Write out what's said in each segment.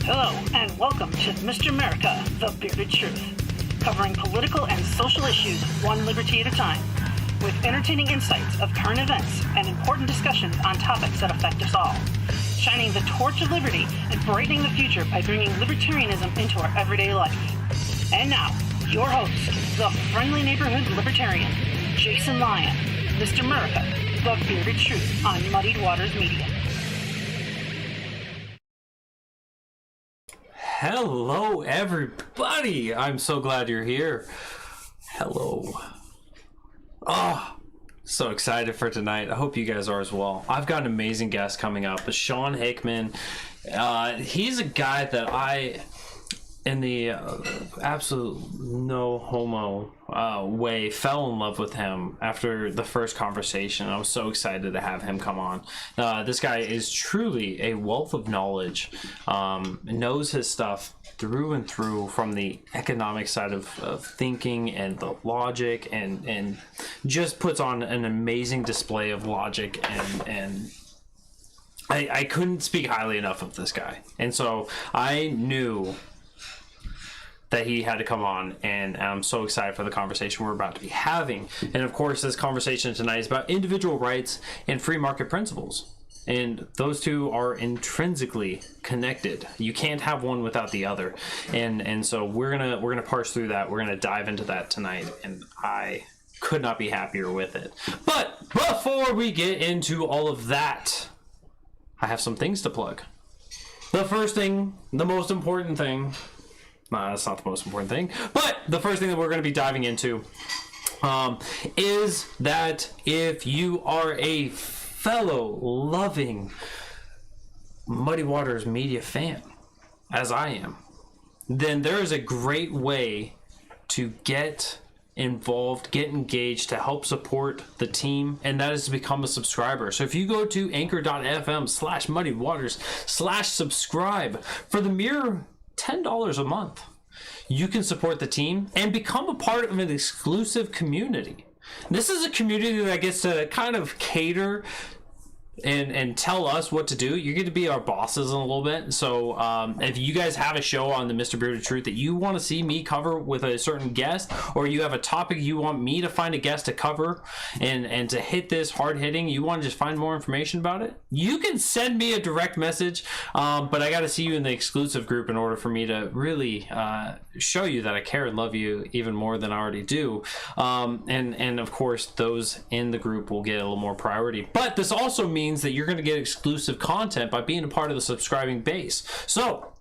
Hello, and welcome to Mr. America, The Bearded Truth, covering political and social issues one liberty at a time, with entertaining insights of current events and important discussions on topics that affect us all, shining the torch of liberty and brightening the future by bringing libertarianism into our everyday life. And now, your host, the friendly neighborhood libertarian, Jason Lyon, Mr. America, The Bearded Truth on Muddied Waters Media. Hello, everybody. I'm so glad you're here. Hello. Oh, so excited for tonight. I hope you guys are as well. I've got an amazing guest coming up. Shawn Hickman. He's a guy that I, in the absolute no homo way, fell in love with him after the first conversation. I was so excited to have him come on. This guy is truly a wealth of knowledge, knows his stuff through and through, from the economic side of thinking and the logic, and just puts on an amazing display of logic, and I couldn't speak highly enough of this guy. And so I knew that he had to come on, and I'm so excited for the conversation we're about to be having. And of course, this conversation tonight is about individual rights and free market principles, and those two are intrinsically connected. You can't have one without the other, and so we're gonna parse through that. We're gonna dive into that tonight, and I could not be happier with it. But before we get into all of that, I have some things to plug. The first thing, the most important thing, that's not the most important thing, but the first thing that we're going to be diving into is that if you are a fellow loving Muddy Waters Media fan, as I am, then there is a great way to get involved, get engaged, to help support the team, and that is to become a subscriber. So if you go to anchor.fm/muddywaters/subscribe for the mere $10 a month, you can support the team and become a part of an exclusive community. This is a community that gets to kind of cater and tell us what to do. You're going to be our bosses in a little bit. So if you guys have a show on the Mr. Bearded Truth that you want to see me cover with a certain guest, or you have a topic you want me to find a guest to cover and to hit this hard hitting, you want to just find more information about it, you can send me a direct message. But I got to see you in the exclusive group in order for me to really show you that I care and love you even more than I already do. And of course, those in the group will get a little more priority. But this also means that you're going to get exclusive content by being a part of the subscribing base. So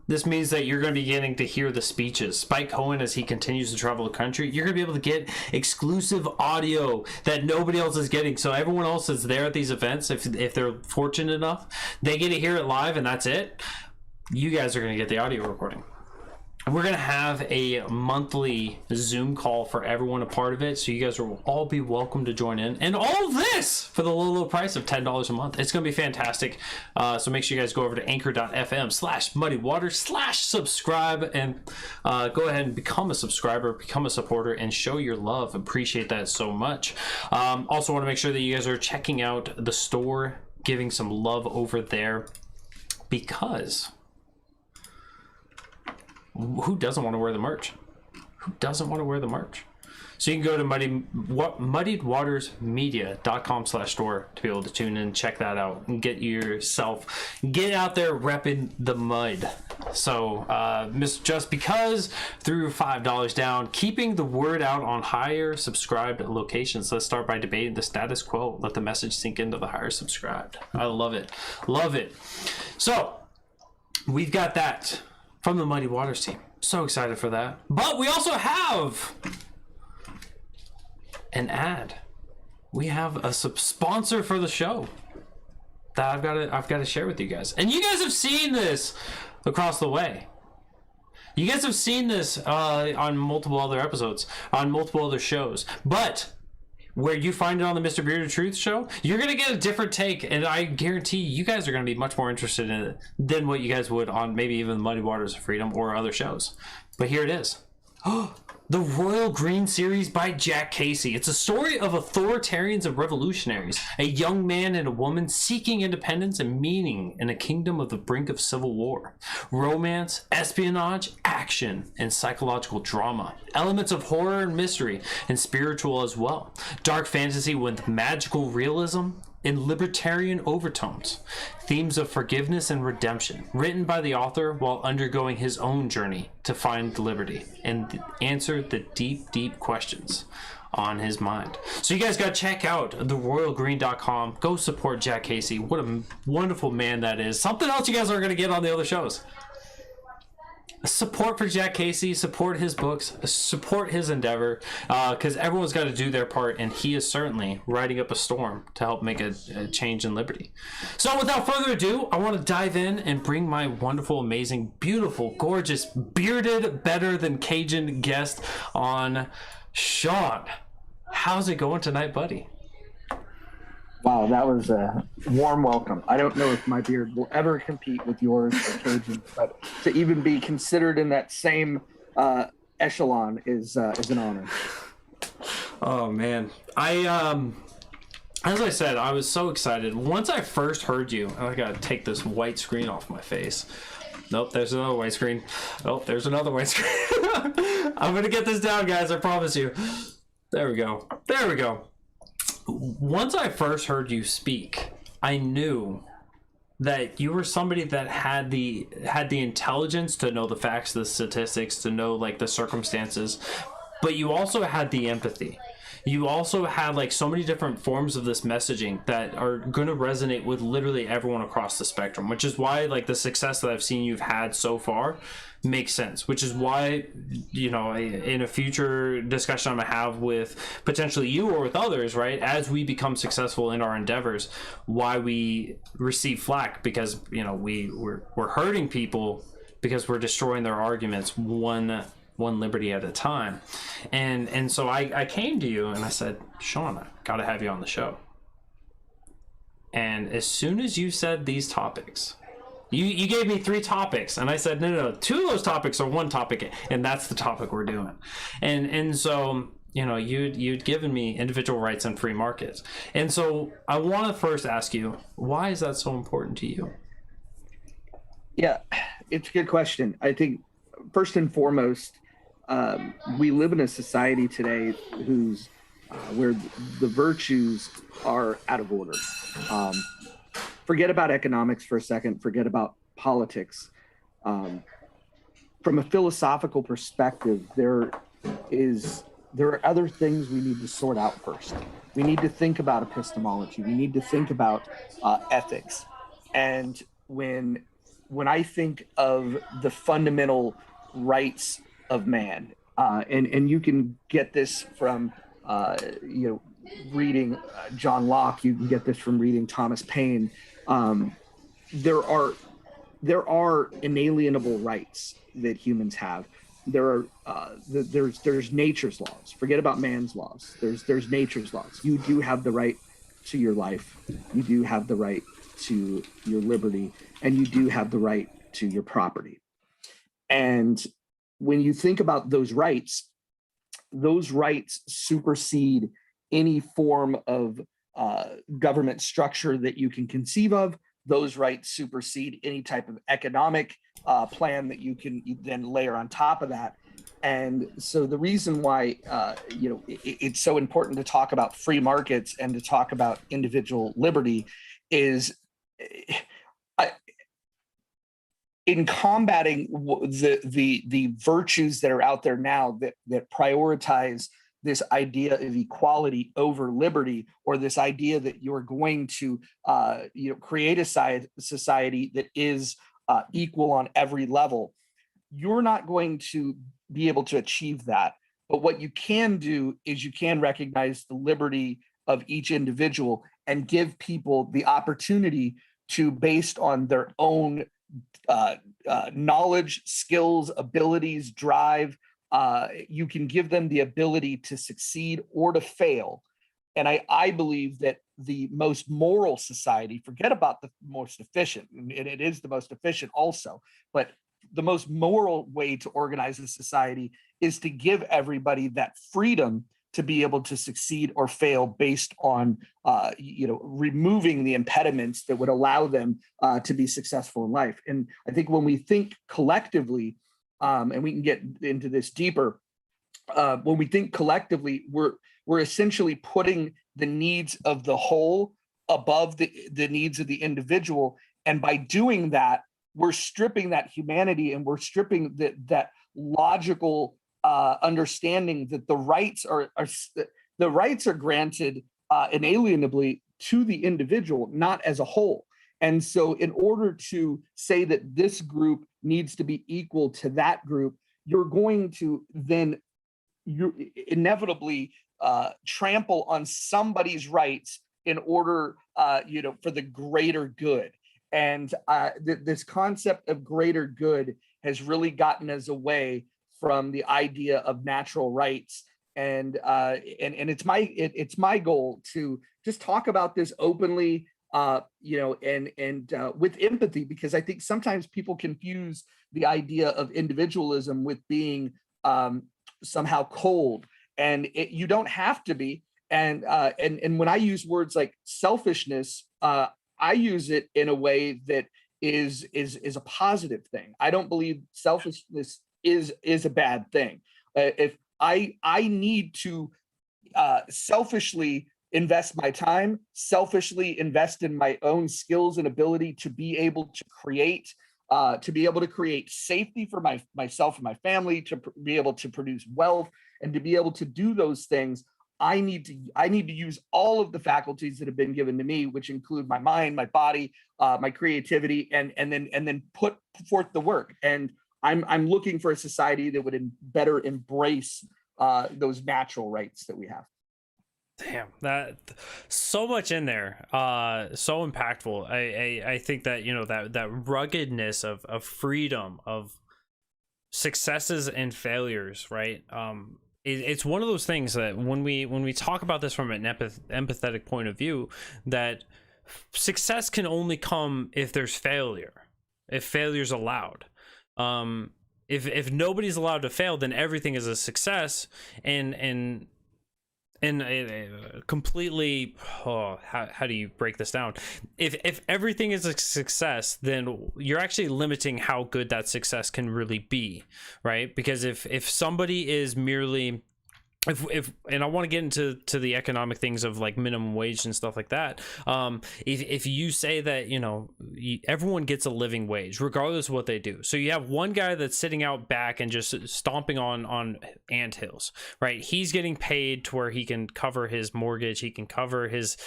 this means that you're going to be getting to hear the speeches. Spike Cohen, as he continues to travel the country, you're going to be able to get exclusive audio that nobody else is getting. So everyone else is there at these events, if they're fortunate enough, they get to hear it live, and that's it. You guys are going to get the audio recording. We're going to have a monthly Zoom call for everyone a part of it, so you guys will all be welcome to join in. And all of this for the low price of $10 a month. It's going to be fantastic. So make sure you guys go over to anchor.fm/muddywater/subscribe and go ahead and become a subscriber, become a supporter, and show your love. Appreciate that so much. Also want to make sure that you guys are checking out the store, giving some love over there, because who doesn't want to wear the merch? Who doesn't want to wear the merch? So you can go to muddiedwatersmedia.com/store to be able to tune in, check that out, and get out there repping the mud. So just because through $5 down, keeping the word out on higher subscribed locations. Let's start by debating the status quo. Let the message sink into the higher subscribed. I love it. Love it. So we've got that from the Muddy Waters team. So excited for that. But we also have an ad. We have a sponsor for the show that I've got to share with you guys. And you guys have seen this across the way. You guys have seen this on multiple other episodes, on multiple other shows. But where you find it on the Mr. Bearded Truth show, you're going to get a different take, and I guarantee you guys are going to be much more interested in it than what you guys would on maybe even the Muddy Waters of Freedom or other shows. But here it is. The Royal Green series by Jack Casey. It's a story of authoritarians and revolutionaries, a young man and a woman seeking independence and meaning in a kingdom of the brink of civil war. Romance, espionage, action, and psychological drama. Elements of horror and mystery, and spiritual as well. Dark fantasy with magical realism and libertarian overtones. Themes of forgiveness and redemption, written by the author while undergoing his own journey to find liberty and answer the deep questions on his mind. So you guys got to check out theroyalgreen.com. Go support Jack Casey. What a wonderful man that is. Something else you guys are going to get on the other shows. Support for Jack Casey, support his books, support his endeavor, because everyone's got to do their part, and he is certainly riding up a storm to help make a change in liberty. So without further ado, I want to dive in and bring my wonderful, amazing, beautiful, gorgeous, bearded, better than Cajun guest on. Shawn, how's it going tonight, buddy? Wow, that was a warm welcome. I don't know if my beard will ever compete with yours or Cajun, but to even be considered in that same echelon is an honor. Oh man, as I said, I was so excited once I first heard you. I gotta take this white screen off my face. Nope, there's another white screen. Oh, there's another white screen. I'm gonna get this down, guys. I promise you. There we go. There we go. Once I first heard you speak, I knew that you were somebody that had the intelligence to know the facts, the statistics, to know like the circumstances, but you also had the empathy. You also had like so many different forms of this messaging that are going to resonate with literally everyone across the spectrum, which is why like the success that I've seen you've had so far makes sense, which is why, you know, in a future discussion I'm gonna have with potentially you or with others, right, as we become successful in our endeavors, why we receive flack, because, you know, we're hurting people because we're destroying their arguments one liberty at a time. And so I came to you and I said, Shawn, I gotta have you on the show. And as soon as you said these topics, you gave me 3 topics, and I said, no, 2 of those topics are one topic, and that's the topic we're doing. And so you'd given me individual rights and free markets. And so I want to first ask you, why is that so important to you? Yeah, it's a good question. I think first and foremost, we live in a society today who's where the virtues are out of order. Um, Forget about economics for a second. Forget about politics. From a philosophical perspective, there are other things we need to sort out first. We need to think about epistemology. We need to think about ethics. And when I think of the fundamental rights of man, and you can get this from reading John Locke, you can get this from reading Thomas Paine. There are inalienable rights that humans have. There's nature's laws. Forget about man's laws. There's nature's laws. You do have the right to your life. You do have the right to your liberty, and you do have the right to your property. And when you think about those rights supersede any form of government structure that you can conceive of. Those rights supersede any type of economic plan that you can then layer on top of that. And so the reason why it's so important to talk about free markets and to talk about individual liberty is in combating the virtues that are out there now that prioritize this idea of equality over liberty, or this idea that you're going to create a society that is equal on every level. You're not going to be able to achieve that. But what you can do is you can recognize the liberty of each individual and give people the opportunity to, based on their own knowledge, skills, abilities, drive, you can give them the ability to succeed or to fail. And I believe that the most moral society, forget about the most efficient, and it is the most efficient also, but the most moral way to organize a society is to give everybody that freedom to be able to succeed or fail based on, removing the impediments that would allow them to be successful in life. And I think when we think collectively, and we can get into this deeper, when we think collectively, we're essentially putting the needs of the whole above the needs of the individual. And by doing that, we're stripping that humanity, and we're stripping that logical understanding that the rights are granted inalienably to the individual, not as a whole. And so in order to say that this group needs to be equal to that group, you're going to then inevitably trample on somebody's rights in order, for the greater good. And this concept of greater good has really gotten us away from the idea of natural rights. And it's my goal to just talk about this openly, and with empathy, because I think sometimes people confuse the idea of individualism with being somehow cold, and you don't have to be. And when I use words like selfishness, I use it in a way that is a positive thing. I don't believe selfishness is a bad thing. If I need to selfishly invest my time, selfishly invest in my own skills and ability to be able to create safety for myself and my family, to be able to produce wealth, and to be able to do those things, I need to use all of the faculties that have been given to me, which include my mind, my body, my creativity, and then put forth the work. And I'm looking for a society that would better embrace those natural rights that we have. Damn, that so much in there, so impactful. I think that that ruggedness of freedom, of successes and failures, right? It's one of those things that when we talk about this from an empathetic point of view, that success can only come if there's failure, if failure's allowed. If nobody's allowed to fail, then everything is a success, and And completely, how do you break this down? If everything is a success, then you're actually limiting how good that success can really be, right? Because if somebody is merely, if and I want to get into the economic things of like minimum wage and stuff like that, if you say that, you know, everyone gets a living wage regardless of what they do, so you have one guy that's sitting out back and just stomping on anthills, right? He's getting paid to where he can cover his mortgage, he can cover his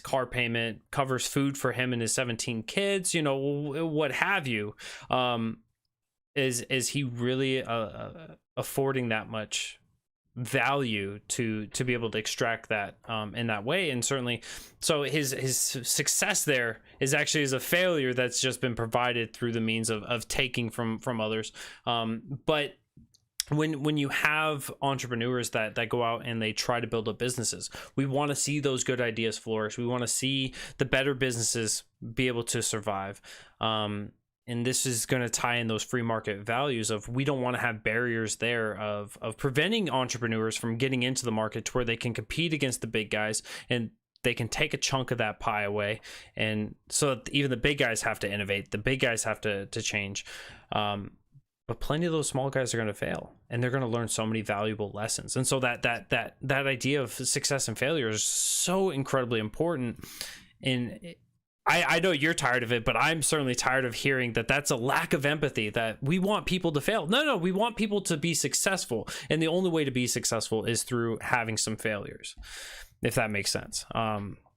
car payment, covers food for him and his 17 kids, you know, what have you. Is he really affording that much value to be able to extract that in that way? And certainly, so his success there is actually as a failure that's just been provided through the means of taking from others. But when you have entrepreneurs that go out and they try to build up businesses, we want to see those good ideas flourish. We want to see the better businesses be able to survive. And this is going to tie in those free market values of, we don't want to have barriers there of preventing entrepreneurs from getting into the market to where they can compete against the big guys and they can take a chunk of that pie away. And so even the big guys have to innovate. The big guys have to change. But plenty of those small guys are going to fail, and they're going to learn so many valuable lessons. And so that idea of success and failure is so incredibly important. And I know you're tired of it, but I'm certainly tired of hearing that that's a lack of empathy, that we want people to fail. No, we want people to be successful. And the only way to be successful is through having some failures, if that makes sense.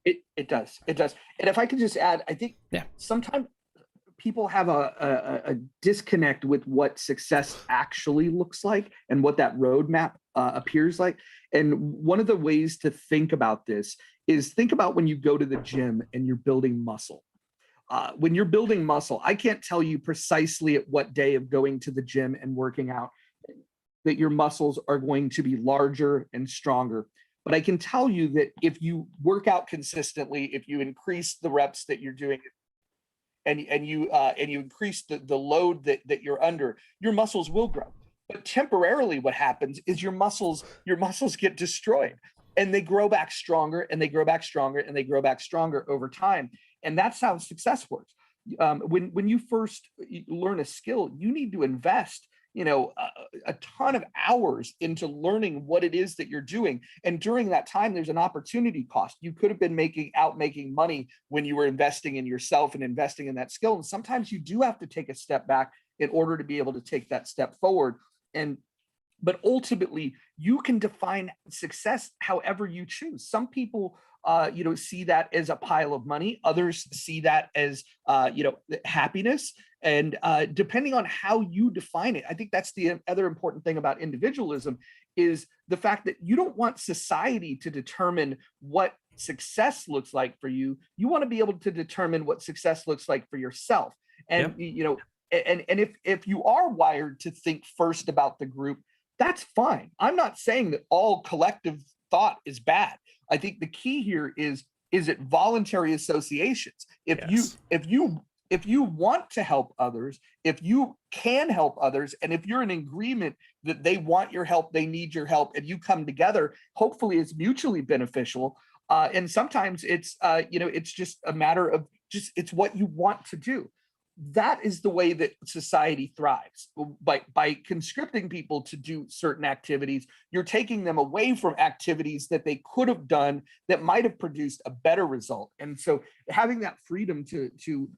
It does. And if I could just add, I think sometimes people have a disconnect with what success actually looks like and what that roadmap appears like. And one of the ways to think about this is think about when you go to the gym and you're building muscle. When you're building muscle, I can't tell you precisely at what day of going to the gym and working out that your muscles are going to be larger and stronger. But I can tell you that if you work out consistently, if you increase the reps that you're doing, and you increase the load that you're under, your muscles will grow. But temporarily, what happens is your muscles get destroyed, and they grow back stronger, and they grow back stronger, and they grow back stronger over time. And that's how success works. When you first learn a skill, you need to invest, a ton of hours into learning what it is that you're doing. And during that time, there's an opportunity cost. You could have been making money when you were investing in yourself and investing in that skill. And sometimes you do have to take a step back in order to be able to take that step forward. But ultimately, you can define success however you choose. Some people, see that as a pile of money. Others see that as, happiness. And depending on how you define it, I think that's the other important thing about individualism is the fact that you don't want society to determine what success looks like for you. You want to be able to determine what success looks like for yourself. And, and if you are wired to think first about the group, that's fine. I'm not saying that all collective thought is bad. I think the key here is it voluntary associations? If you want to help others, if you can help others, and if you're in agreement that they want your help, they need your help, and you come together, hopefully it's mutually beneficial. And sometimes it's it's just a matter of it's what you want to do. That is the way that society thrives. By conscripting people to do certain activities, you're taking them away from activities that they could have done that might have produced a better result. And so having that freedom to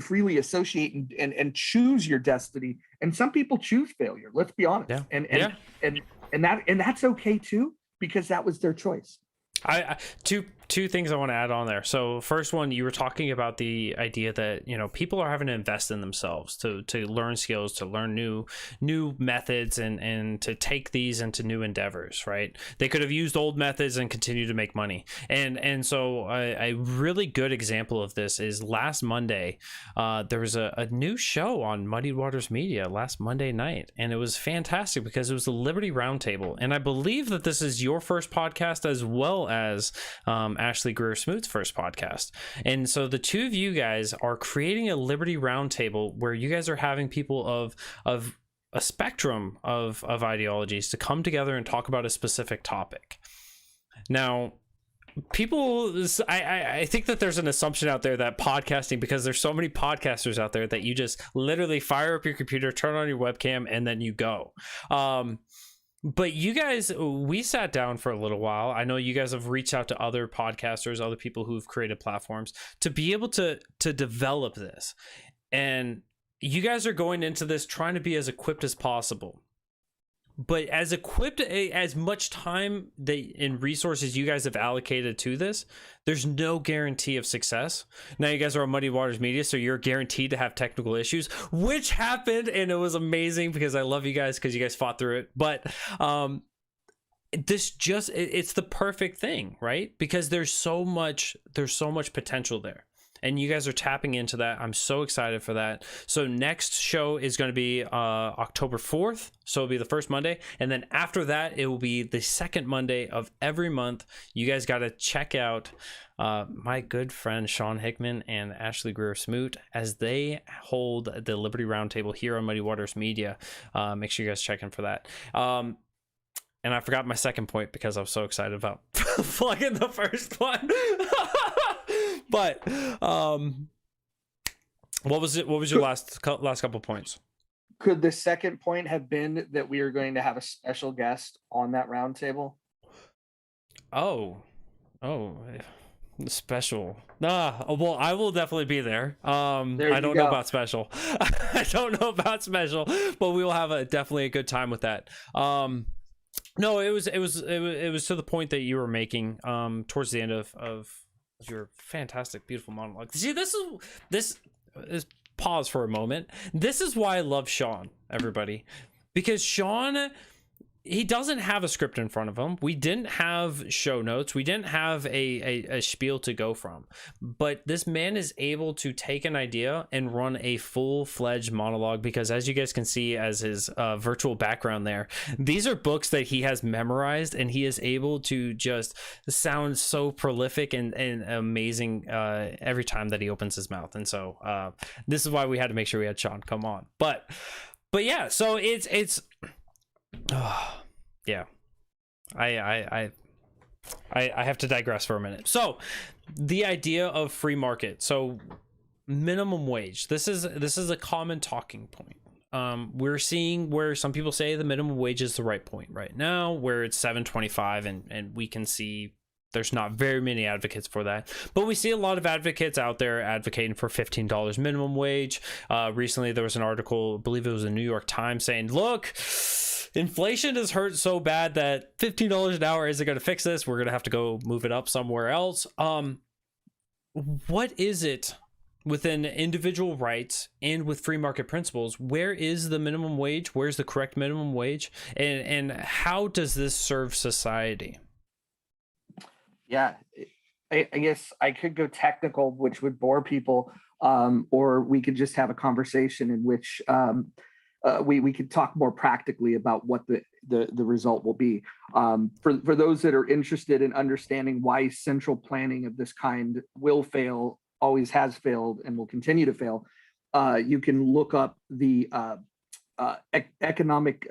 freely associate and choose your destiny. And some people choose failure, let's be honest. And that's okay too, because that was their choice. Two things I want to add on there. So first one, you were talking about the idea that, people are having to invest in themselves to learn skills, to learn new methods and to take these into new endeavors, right? They could have used old methods and continue to make money. And so a really good example of this is last Monday, there was a new show on Muddy Waters Media last Monday night, and it was fantastic because it was the Liberty Roundtable. And I believe that this is your first podcast as well as Ashley Greer Smoot's first podcast. And so the two of you guys are creating a Liberty Roundtable where you guys are having people of a spectrum of ideologies to come together and talk about a specific topic. Now, people, I think that there's an assumption out there that podcasting, because there's so many podcasters out there, that you just literally fire up your computer, turn on your webcam, and then you go. But you guys, we sat down for a little while. I know you guys have reached out to other podcasters, other people who've created platforms to be able to develop this. And you guys are going into this trying to be as equipped as possible. But as equipped, as much time and resources you guys have allocated to this, there's no guarantee of success. Now you guys are on Muddy Waters Media, so you're guaranteed to have technical issues, which happened, and it was amazing because I love you guys because you guys fought through it. But it's the perfect thing, right? Because there's so much potential there. And you guys are tapping into that. I'm so excited for that. So next show is going to be October 4th. So it'll be the first Monday. And then after that, it will be the second Monday of every month. You guys got to check out my good friend Shawn Hickman and Ashley Greer-Smoot as they hold the Liberty Roundtable here on Muddy Waters Media. Make sure you guys check in for that. And I forgot my second point because I was so excited about plugging the first one. But what was your last couple points? Could the second point have been that we are going to have a special guest on that roundtable? Oh, special. Well, I will definitely be there. I don't know about special. I don't know about special, but we will have definitely a good time with that. No, it was to the point that you were making towards the end of your fantastic, beautiful monologue. See, this is pause for a moment. This is why I love Shawn, everybody, because Shawn, he doesn't have a script in front of him. We didn't have show notes. We didn't have a spiel to go from. But this man is able to take an idea and run a full-fledged monologue because, as you guys can see as his virtual background there, these are books that he has memorized, and he is able to just sound so prolific and amazing every time that he opens his mouth. And so this is why we had to make sure we had Shawn come on. But yeah, so it's yeah, I have to digress for a minute. So the idea of free market, so minimum wage, this is a common talking point. We're seeing where some people say the minimum wage is the right point right now, where it's $7.25, and we can see there's not very many advocates for that, but we see a lot of advocates out there advocating for $15 minimum wage. Recently there was an article, I believe it was a New York Times, saying, look, inflation has hurt so bad that $15 an hour isn't going to fix this. We're going to have to go move it up somewhere else. What is it within individual rights and with free market principles? Where is the minimum wage? Where's the correct minimum wage? And how does this serve society? Yeah, I guess I could go technical, which would bore people, or we could just have a conversation in which we could talk more practically about what the result will be. For those that are interested in understanding why central planning of this kind will fail, always has failed, and will continue to fail, you can look up the economic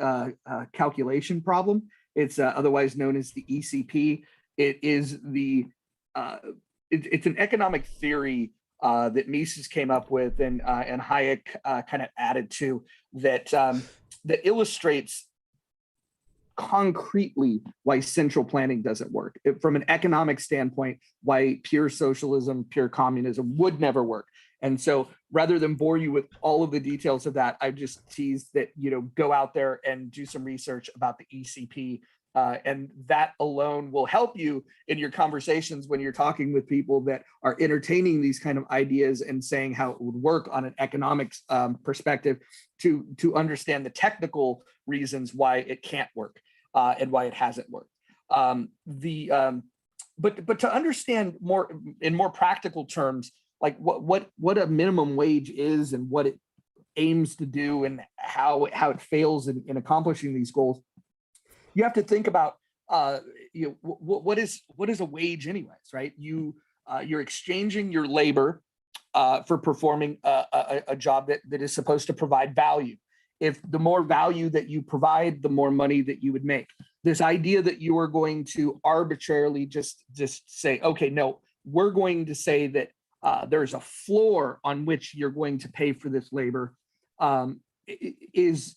calculation problem. It's otherwise known as the ECP. It is it's an economic theory that Mises came up with and Hayek kind of added to that illustrates concretely why central planning doesn't work. From an economic standpoint, why pure socialism, pure communism would never work. And so rather than bore you with all of the details of that, I just teased that, go out there and do some research about the ECP. And that alone will help you in your conversations when you're talking with people that are entertaining these kind of ideas and saying how it would work on an economics perspective to understand the technical reasons why it can't work and why it hasn't worked. But to understand more in more practical terms, like what a minimum wage is and what it aims to do and how it fails in accomplishing these goals, you have to think about what is a wage anyways, right? You're exchanging your labor for performing a job that is supposed to provide value. if the more value that you provide, the more money that you would make. This idea that you are going to arbitrarily just say, okay, no, we're going to say that there's a floor on which you're going to pay for this labor, is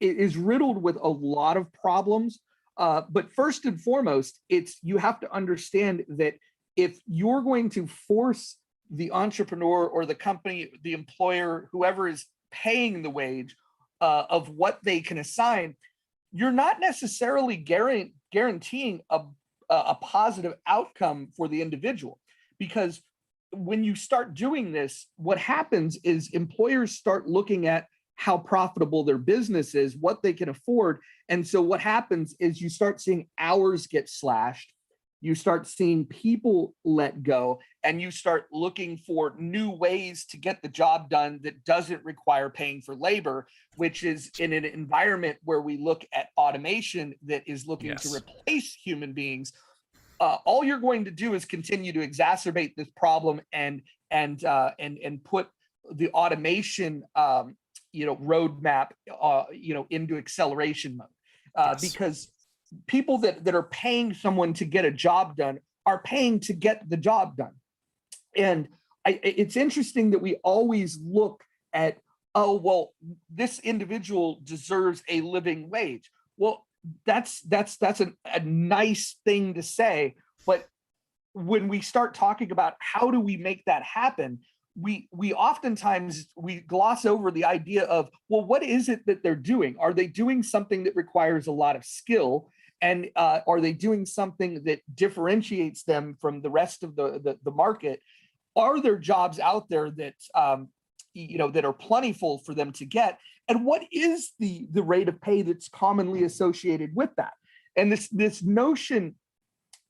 riddled with a lot of problems. But first and foremost, you have to understand that if you're going to force the entrepreneur or the company, the employer, whoever is paying the wage of what they can assign, you're not necessarily guaranteeing a positive outcome for the individual. Because when you start doing this, what happens is employers start looking at how profitable their business is, what they can afford. And so what happens is you start seeing hours get slashed, you start seeing people let go, and you start looking for new ways to get the job done that doesn't require paying for labor, which is in an environment where we look at automation that is looking to replace human beings. All you're going to do is continue to exacerbate this problem and put the automation roadmap into acceleration mode, because people that are paying someone to get a job done are paying to get the job done. And it's interesting that we always look at, oh, well, this individual deserves a living wage. Well, that's a nice thing to say, but when we start talking about how do we make that happen, we oftentimes gloss over the idea of, well, what is it that they're doing? Are they doing something that requires a lot of skill? And are they doing something that differentiates them from the rest of the market? Are there jobs out there that that are plentiful for them to get? And what is the rate of pay that's commonly associated with that? And this notion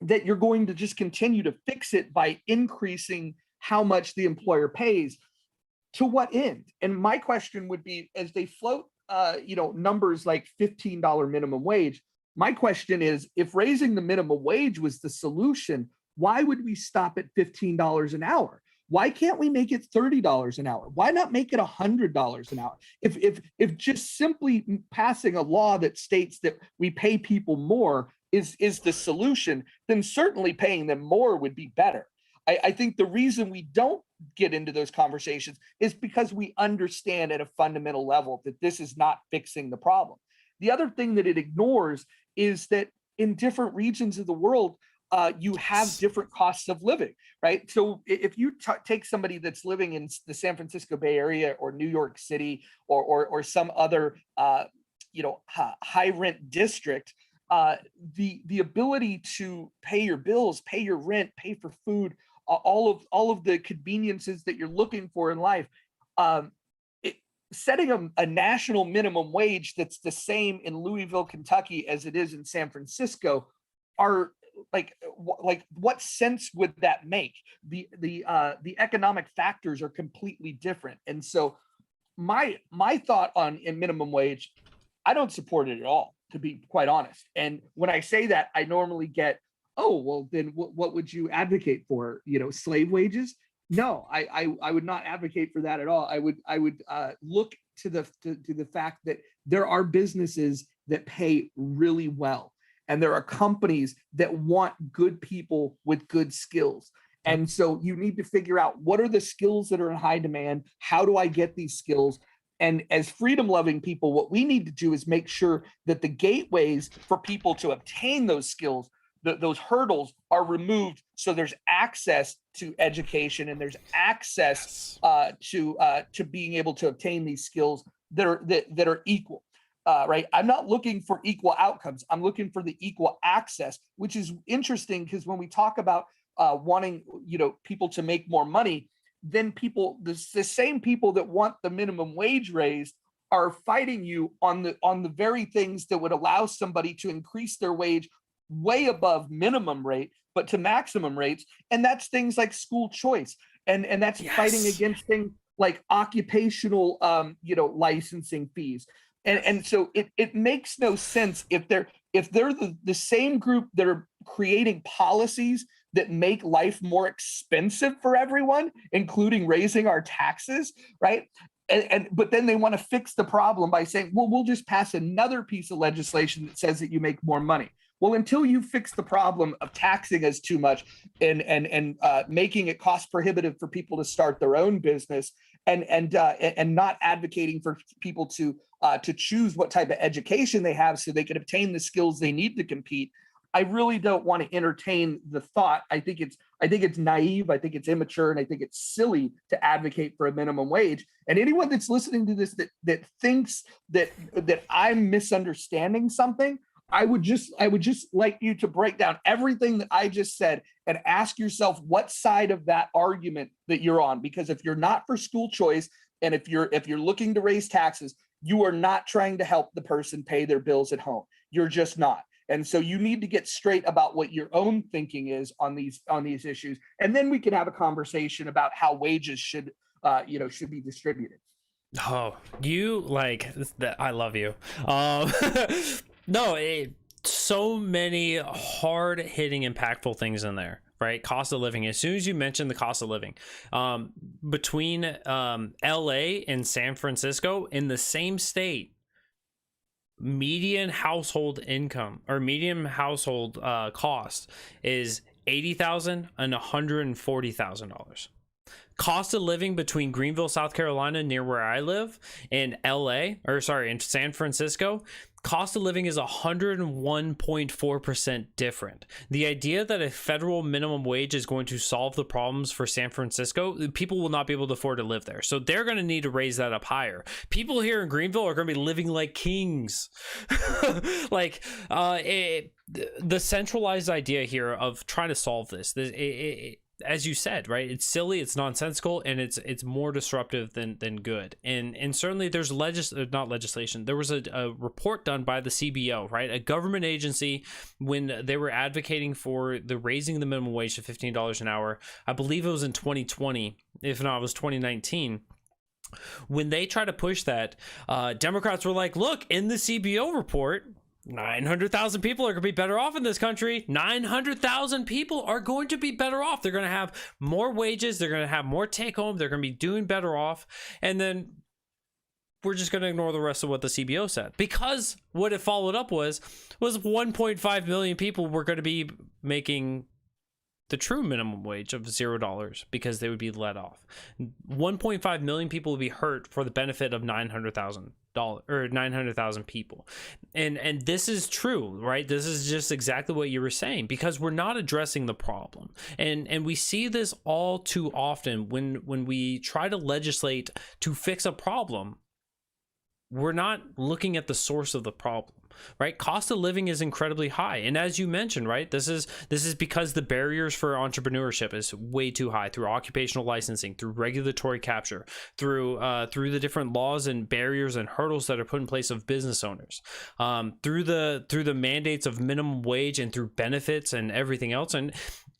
that you're going to just continue to fix it by increasing how much the employer pays, to what end? And my question would be, as they float numbers like $15 minimum wage, my question is, if raising the minimum wage was the solution, why would we stop at $15 an hour? Why can't we make it $30 an hour? Why not make it $100 an hour? If just simply passing a law that states that we pay people more is the solution, then certainly paying them more would be better. I think the reason we don't get into those conversations is because we understand at a fundamental level that this is not fixing the problem. The other thing that it ignores is that in different regions of the world, you have different costs of living, right? So if you take somebody that's living in the San Francisco Bay Area or New York City or some other high rent district, the ability to pay your bills, pay your rent, pay for food, all of the conveniences that you're looking for in life, setting a national minimum wage that's the same in Louisville, Kentucky as it is in San Francisco are like what sense would that make? The economic factors are completely different. And so my thought on minimum wage, I don't support it at all, to be quite honest. And when I say that, I normally get, oh, well, then what would you advocate for? Slave wages? No, I would not advocate for that at all. I would look to the fact that there are businesses that pay really well, and there are companies that want good people with good skills. And so you need to figure out, what are the skills that are in high demand? How do I get these skills? And as freedom-loving people, what we need to do is make sure that the gateways for people to obtain those skills, those hurdles, are removed, so there's access to education and there's access to being able to obtain these skills that are equal. Right? I'm not looking for equal outcomes. I'm looking for the equal access, which is interesting, because when we talk about wanting people to make more money, then the same people that want the minimum wage raised are fighting you on the very things that would allow somebody to increase their wage way above minimum rate, but to maximum rates. And that's things like school choice. And that's fighting against things like occupational licensing fees. And so it makes no sense if they're the same group that are creating policies that make life more expensive for everyone, including raising our taxes, right? but then they want to fix the problem by saying, well, we'll just pass another piece of legislation that says that you make more money. Well, until you fix the problem of taxing us too much and making it cost prohibitive for people to start their own business, and not advocating for people to choose what type of education they have so they can obtain the skills they need to compete, I really don't want to entertain the thought. I think it's naive. I think it's immature, and I think it's silly to advocate for a minimum wage. And anyone that's listening to this that thinks that I'm misunderstanding something, I would just like you to break down everything that I just said and ask yourself what side of that argument that you're on. Because if you're not for school choice, and if you're looking to raise taxes, you are not trying to help the person pay their bills at home. You're just not. And so you need to get straight about what your own thinking is on these issues, and then we can have a conversation about how wages should be distributed. Oh, you like that? I love you. No, so many hard hitting, impactful things in there, right? Cost of living. As soon as you mention the cost of living, between LA and San Francisco in the same state, median household income or median household cost is $80,000 and $140,000. Cost of living between Greenville, South Carolina, near where I live, and in San Francisco, cost of living is 101.4% different. The idea that a federal minimum wage is going to solve the problems for San Francisco, people will not be able to afford to live there. So they're going to need to raise that up higher. People here in Greenville are going to be living like kings. The centralized idea here of trying to solve this, as you said, right, it's silly, it's nonsensical, and it's more disruptive than good. And certainly there's not legislation. There was a report done by the CBO, right, a government agency, when they were advocating for the raising the minimum wage to $15 an hour. I believe it was in 2020, if not, it was 2019. When they tried to push that, Democrats were like, look, in the CBO report, 900,000 people are going to be better off in this country. 900,000 people are going to be better off. They're going to have more wages. They're going to have more take home. They're going to be doing better off. And then we're just going to ignore the rest of what the CBO said, because what it followed up was 1.5 million people were going to be making the true minimum wage of $0 because they would be let off. 1.5 million people would be hurt for the benefit of 900,000 people. And this is true, right? This is just exactly what you were saying, because we're not addressing the problem. And we see this all too often when we try to legislate to fix a problem. We're not looking at the source of the problem, right? Cost of living is incredibly high. And as you mentioned, right, this is because the barriers for entrepreneurship is way too high through occupational licensing, through regulatory capture, through the different laws and barriers and hurdles that are put in place of business owners, through the mandates of minimum wage, and through benefits and everything else. And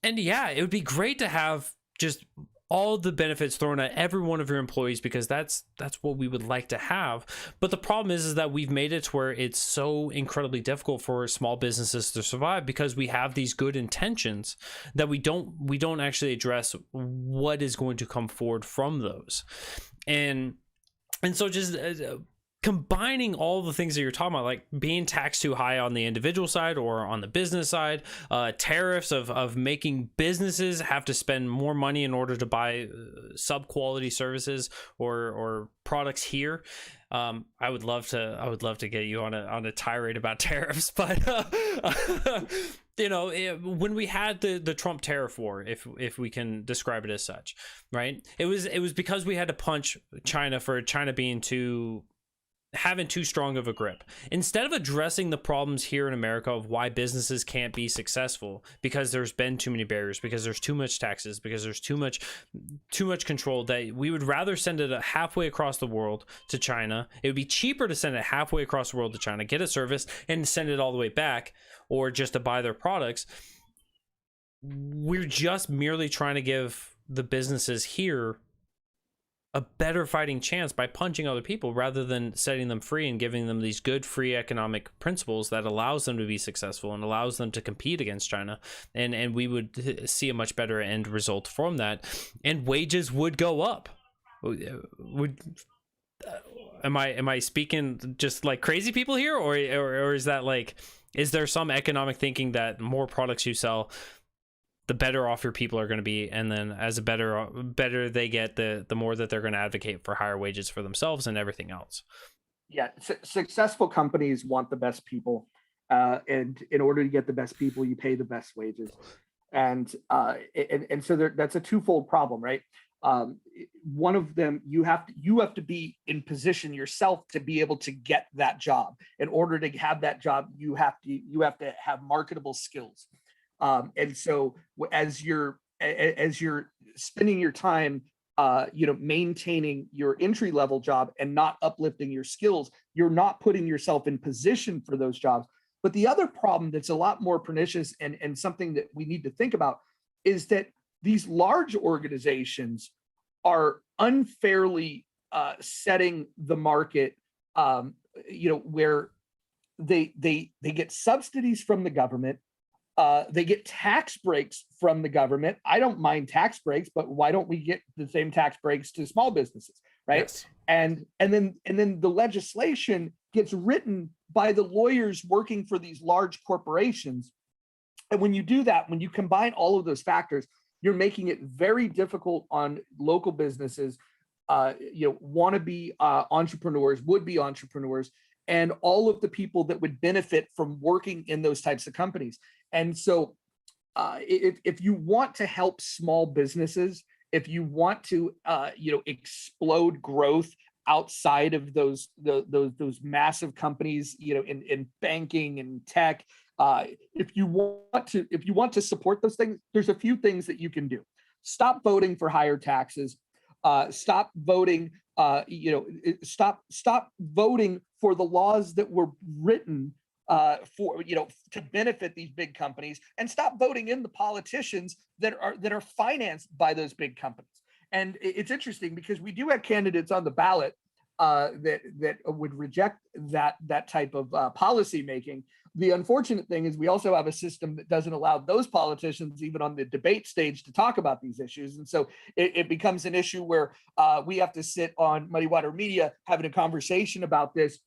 yeah, it would be great to have just all the benefits thrown at every one of your employees, because that's what we would like to have. But the problem is that we've made it to where it's so incredibly difficult for small businesses to survive, because we have these good intentions that we don't actually address what is going to come forward from those. And so just combining all the things that you're talking about, like being taxed too high on the individual side or on the business side, tariffs of making businesses have to spend more money in order to buy sub-quality services or products here. I would love to get you on a tirade about tariffs, but when we had the Trump tariff war, if we can describe it as such, right? It was because we had to punch China for China having too strong of a grip. Instead of addressing the problems here in America of why businesses can't be successful, because there's been too many barriers, because there's too much taxes, because there's too much control, that we would rather send it halfway across the world to China. It would be cheaper to send it halfway across the world to China, get a service, and send it all the way back, or just to buy their products. We're just merely trying to give the businesses here a better fighting chance by punching other people, rather than setting them free and giving them these good free economic principles that allows them to be successful and allows them to compete against China. And we would see a much better end result from that, and wages would go up. am I speaking just like crazy people here, or is that like, is there some economic thinking that more products you sell, the better off your people are going to be, and then as a better they get, the more that they're going to advocate for higher wages for themselves and everything else? Yeah, successful companies want the best people, and in order to get the best people, you pay the best wages, and so that's a twofold problem, right? One of them, you have to be in position yourself to be able to get that job. In order to have that job, you have to have marketable skills, and so as you're spending your time maintaining your entry level job and not uplifting your skills, you're not putting yourself in position for those jobs. But the other problem that's a lot more pernicious, and something that we need to think about, is that these large organizations are unfairly setting the market, where they get subsidies from the government. They get tax breaks from the government. I don't mind tax breaks, but why don't we get the same tax breaks to small businesses, right? Yes. And then the legislation gets written by the lawyers working for these large corporations. And when you do that, when you combine all of those factors, you're making it very difficult on local businesses, wannabe entrepreneurs, would-be entrepreneurs, and all of the people that would benefit from working in those types of companies. And so if you want to help small businesses, if you want to explode growth outside of those massive companies, in banking and tech, if you want to support those things, there's a few things that you can do. Stop voting for higher taxes. Stop voting. Stop voting for the laws that were written to benefit these big companies, and stop voting in the politicians that are financed by those big companies. And it's interesting because we do have candidates on the ballot that would reject that type of policy making. The unfortunate thing is we also have a system that doesn't allow those politicians, even on the debate stage, to talk about these issues. And so it becomes an issue where we have to sit on Muddy Water Media having a conversation about this.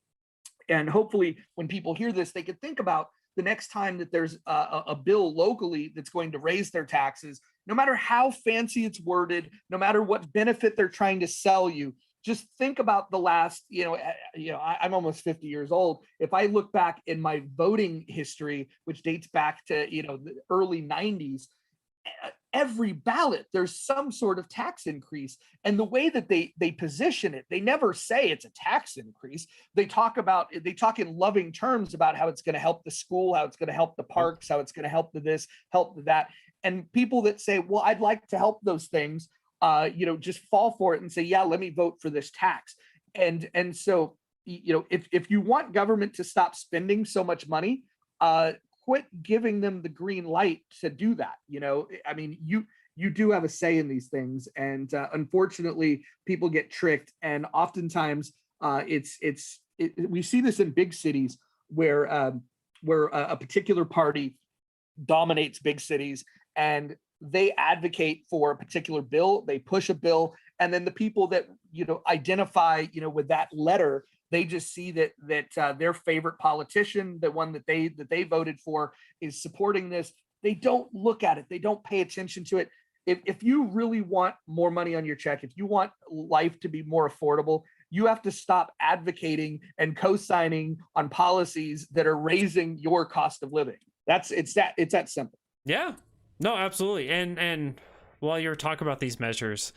And hopefully when people hear this, they can think about the next time that there's a bill locally that's going to raise their taxes, no matter how fancy it's worded, no matter what benefit they're trying to sell you. Just think about the last, I'm almost 50 years old. If I look back in my voting history, which dates back to, the early 90s, every ballot, there's some sort of tax increase. And the way that they position it, they never say it's a tax increase. They talk in loving terms about how it's going to help the school, how it's going to help the parks, how it's going to help this, help that. And people that say, well, I'd like to help those things, just fall for it and say, yeah, let me vote for this tax. And so, if you want government to stop spending so much money, quit giving them the green light to do that. I mean, you do have a say in these things, and unfortunately, people get tricked. And oftentimes, we see this in big cities where a particular party dominates big cities, and they advocate for a particular bill, they push a bill, and then the people that identify with that letter, they just see that their favorite politician, the one that they voted for, is supporting this. They don't look at it, they don't pay attention to it. If you really want more money on your check, if you want life to be more affordable, you have to stop advocating and co-signing on policies that are raising your cost of living. It's that simple. Yeah. No, absolutely. And while you're talking about these measures,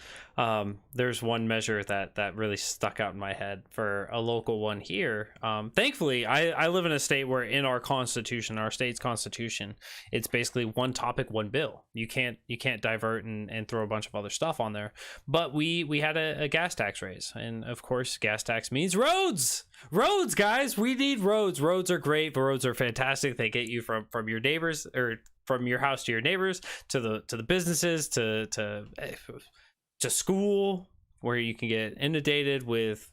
there's one measure that really stuck out in my head for a local one here. Thankfully, I live in a state where in our constitution, our state's constitution, it's basically one topic, one bill. You can't divert and throw a bunch of other stuff on there. But we had a gas tax raise, and of course, gas tax means roads. Roads, guys, we need roads. Roads are great. Roads are fantastic. They get you from your neighbors, or from your house to your neighbors, to the businesses, to school, where you can get inundated with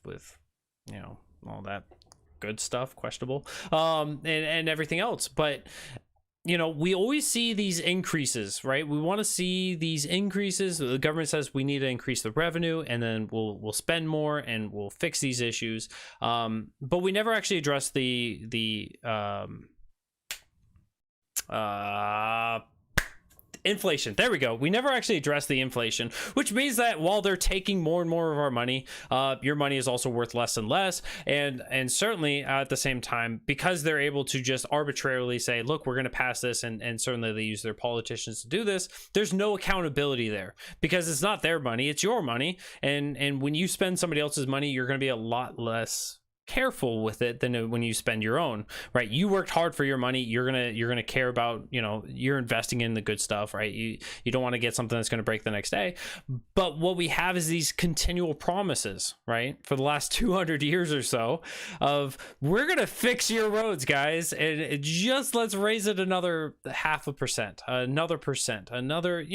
all that good stuff, questionable, and everything else. But we always see these increases, right? We want to see these increases. The government says we need to increase the revenue, and then we'll spend more and we'll fix these issues. But we never actually address the inflation. There we go. We never actually address the inflation, which means that while they're taking more and more of our money, your money is also worth less and less. And certainly at the same time, because they're able to just arbitrarily say, look, we're going to pass this, and certainly they use their politicians to do this, there's no accountability there, because it's not their money, it's your money. And when you spend somebody else's money, you're going to be a lot less careful with it than when you spend your own, right? You worked hard for your money. You're gonna care about, you're investing in the good stuff, right? You don't want to get something that's going to break the next day. But what we have is these continual promises, right, for the last 200 years or so, of we're gonna fix your roads, guys, and just let's raise it another 0.5%, another percent, another,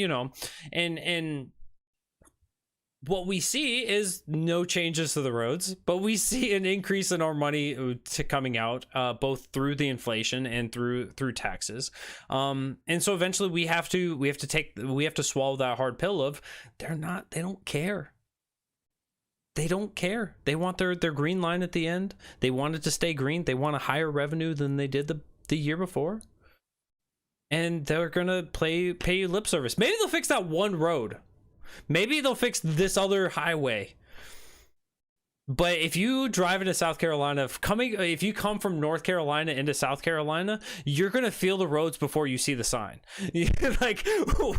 and what we see is no changes to the roads, but we see an increase in our money to coming out, both through the inflation and through taxes. And so eventually we have to swallow that hard pill of they don't care. They don't care. They want their green line at the end. They want it to stay green. They want a higher revenue than they did the year before. And they're gonna pay you lip service. Maybe they'll fix that one road. Maybe they'll fix this other highway. But if you drive into South Carolina, if you come from North Carolina into South Carolina, you're going to feel the roads before you see the sign. Like,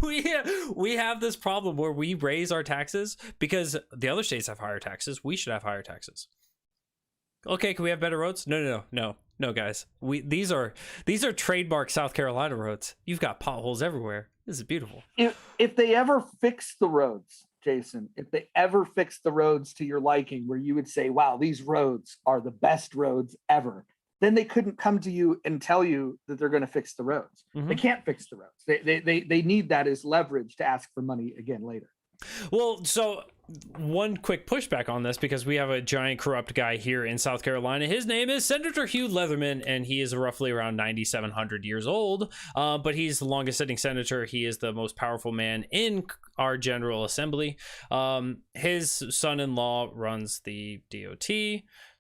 we have this problem where we raise our taxes because the other states have higher taxes. We should have higher taxes. Okay, can we have better roads? No, guys. These are trademark South Carolina roads. You've got potholes everywhere. This is beautiful. If they ever fix the roads, Jason, if they ever fix the roads to your liking, where you would say, wow, these roads are the best roads ever, then they couldn't come to you and tell you that they're going to fix the roads. Mm-hmm. They can't fix the roads. They need that as leverage to ask for money again later. Well, so one quick pushback on this, because we have a giant corrupt guy here in South Carolina. His name is Senator Hugh Leatherman, and he is roughly around 9,700 years old, but he's the longest sitting senator. He is the most powerful man in our General Assembly. His son-in-law runs the DOT,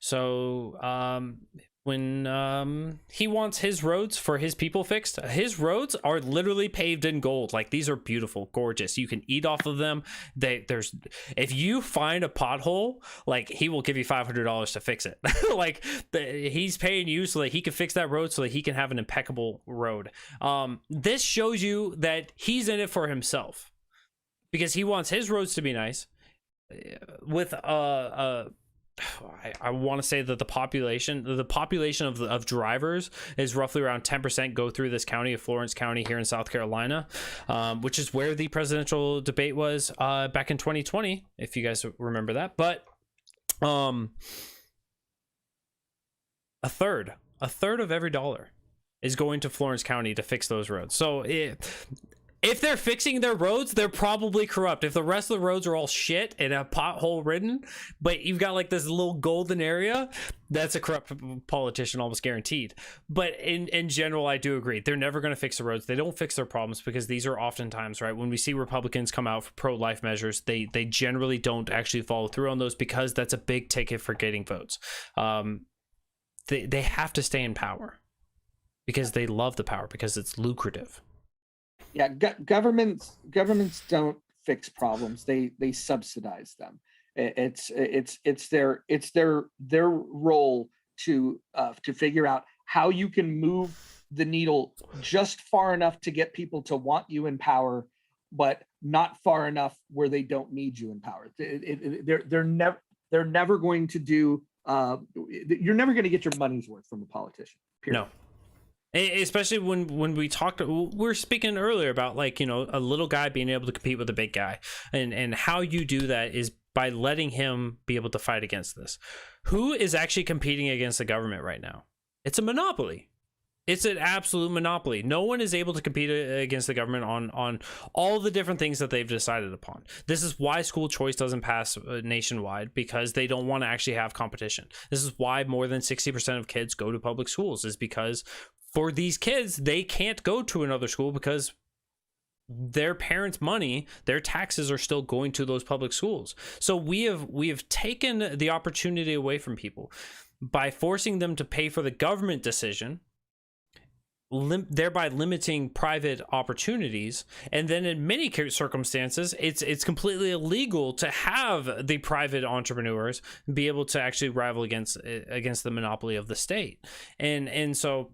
so when he wants his roads for his people fixed, his roads are literally paved in gold. Like, these are beautiful, gorgeous. You can eat off of them. If you find a pothole, like, he will give you $500 to fix it. Like, he's paying you so that he can fix that road, so that he can have an impeccable road. This shows you that he's in it for himself, because he wants his roads to be nice. With I want to say that the population of drivers is roughly around 10% go through this county of Florence County here in South Carolina, which is where the presidential debate was back in 2020, if you guys remember that. But a third of every dollar is going to Florence County to fix those roads. So if they're fixing their roads, they're probably corrupt. If the rest of the roads are all shit and a pothole ridden, but you've got like this little golden area, that's a corrupt politician, almost guaranteed. But in general, I do agree. They're never going to fix the roads. They don't fix their problems, because these are oftentimes, right, when we see Republicans come out for pro-life measures, they generally don't actually follow through on those, because that's a big ticket for getting votes. They have to stay in power because they love the power, because it's lucrative. Yeah, governments don't fix problems. They subsidize them. It's their role to figure out how you can move the needle just far enough to get people to want you in power, but not far enough where they don't need you in power. They're never going to do. You're never going to get your money's worth from a politician. Period. No. Especially when we were speaking earlier about, like, a little guy being able to compete with a big guy, and how you do that is by letting him be able to fight against this. Who is actually competing against the government right now? It's a monopoly. It's an absolute monopoly. No one is able to compete against the government on all the different things that they've decided upon. This is why school choice doesn't pass nationwide, because they don't want to actually have competition. This is why more than 60% of kids go to public schools, is because for these kids, they can't go to another school because their parents' money, their taxes are still going to those public schools. So we have taken the opportunity away from people by forcing them to pay for the government decision, thereby limiting private opportunities. And then in many circumstances, it's completely illegal to have the private entrepreneurs be able to actually rival against the monopoly of the state. And so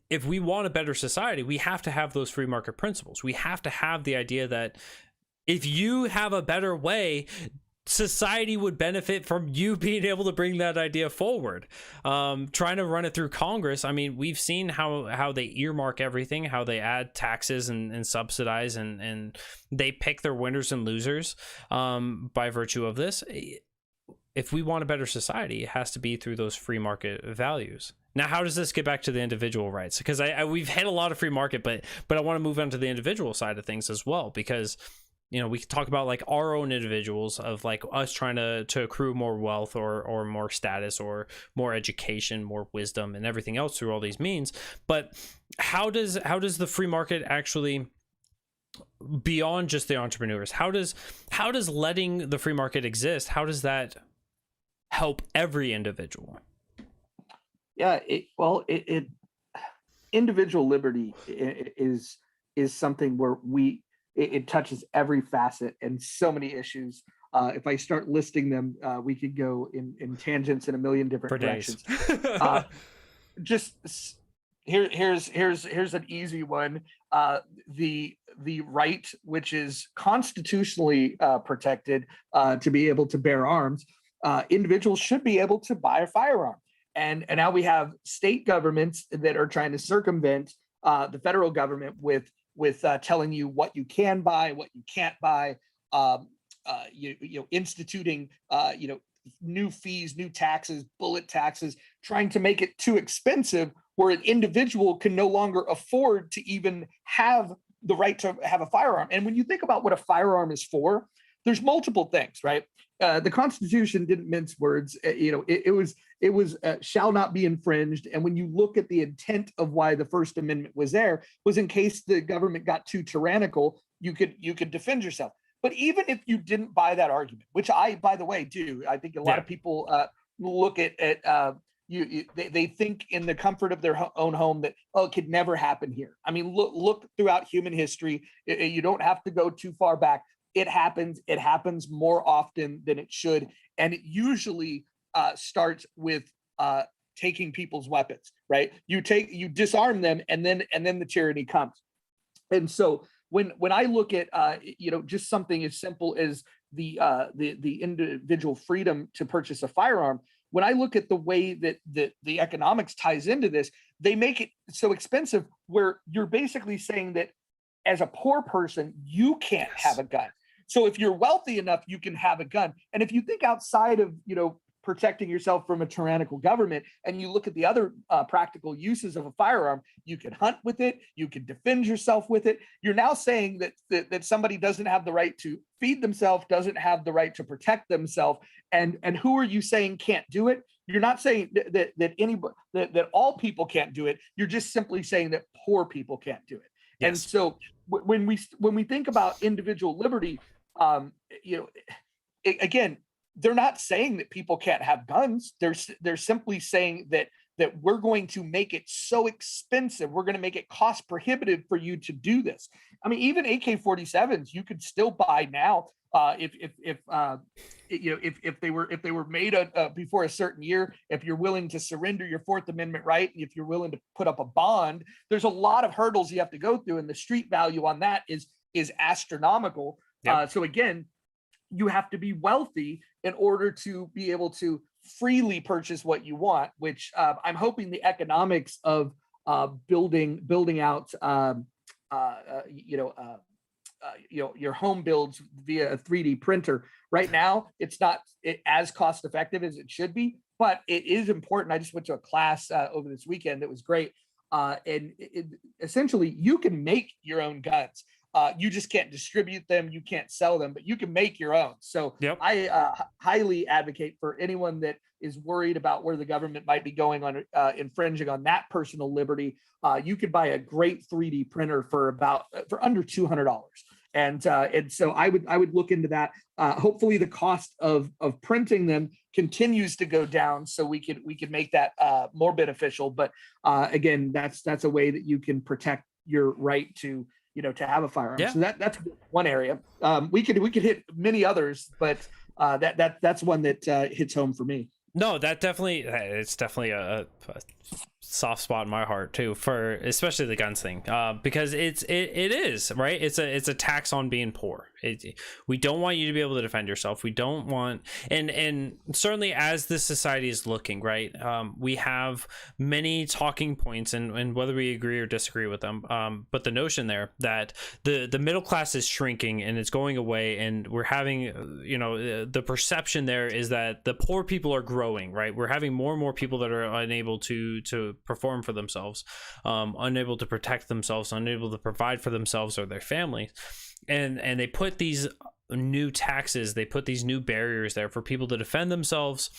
if we want a better society, we have to have those free market principles. We have to have the idea that if you have a better way, society would benefit from you being able to bring that idea forward. Trying to run it through Congress, I mean, we've seen how they earmark everything, how they add taxes and subsidize, and they pick their winners and losers by virtue of this. If we want a better society, it has to be through those free market values. Now, how does this get back to the individual rights? Because we've hit a lot of free market, but I want to move on to the individual side of things as well, because we can talk about like our own individuals of like us trying to accrue more wealth or more status or more education, more wisdom, and everything else through all these means. But how does the free market actually, beyond just the entrepreneurs, how does letting the free market exist, how does that help every individual? Yeah, individual liberty is something where it touches every facet and so many issues. If I start listing them, we could go in tangents in a million different directions. Here's an easy one. The right, which is constitutionally protected to be able to bear arms. Individuals should be able to buy a firearm. And now we have state governments that are trying to circumvent the federal government with telling you what you can buy, what you can't buy, instituting new fees, new taxes, bullet taxes, trying to make it too expensive where an individual can no longer afford to even have the right to have a firearm. And when you think about what a firearm is for, there's multiple things, right? The Constitution didn't mince words. It was shall not be infringed. And when you look at the intent of why the First Amendment was there, was in case the government got too tyrannical, you could defend yourself. But even if you didn't buy that argument, which I, by the way, do, I think a lot of people look at they think in the comfort of their own home that, it could never happen here. I mean, look throughout human history. You don't have to go too far back. It happens. It happens more often than it should, and it usually starts with taking people's weapons. Right? You disarm them, and then the tyranny comes. And so when I look at just something as simple as the individual freedom to purchase a firearm, when I look at the way that the economics ties into this, they make it so expensive where you're basically saying that as a poor person, you can't have a gun. So if you're wealthy enough, you can have a gun. And if you think outside of, protecting yourself from a tyrannical government, and you look at the other practical uses of a firearm, you can hunt with it, you can defend yourself with it. You're now saying that somebody doesn't have the right to feed themselves, doesn't have the right to protect themselves. And who are you saying can't do it? You're not saying that all people can't do it. You're just simply saying that poor people can't do it. Yes. And so when we think about individual liberty, again, they're not saying that people can't have guns. They're simply saying that we're going to make it so expensive. We're going to make it cost prohibitive for you to do this. I mean, even AK-47s you could still buy now if they were made before a certain year. If you're willing to surrender your Fourth Amendment right, and if you're willing to put up a bond, there's a lot of hurdles you have to go through, and the street value on that is astronomical. Yep. So again, you have to be wealthy in order to be able to freely purchase what you want, which I'm hoping the economics of building out your home builds via a 3D printer. Right now, it's not as cost effective as it should be, but it is important. I just went to a class over this weekend that was great. And essentially, you can make your own guns. You just can't distribute them, you can't sell them, but you can make your own. So Yep. I highly advocate for anyone that is worried about where the government might be going on infringing on that personal liberty. You could buy a great 3D printer for under $200. And so I would look into that. Hopefully the cost of printing them continues to go down so we could make that more beneficial. But again, that's a way that you can protect your right to to have a firearm. Yeah. So that's one area. We could hit many others, but that's one that hits home for me. No, it's definitely a soft spot in my heart too, for especially the guns thing, because it is right. It's a tax on being poor. We don't want you to be able to defend yourself. We don't want, and certainly as this society is looking right, we have many talking points, and whether we agree or disagree with them, but the notion there that the middle class is shrinking and it's going away, and we're having the perception there is that the poor people are growing, right? We're having more and more people that are unable to perform for themselves, unable to protect themselves, unable to provide for themselves or their families, and they put these new taxes, they put these new barriers there for people to defend themselves.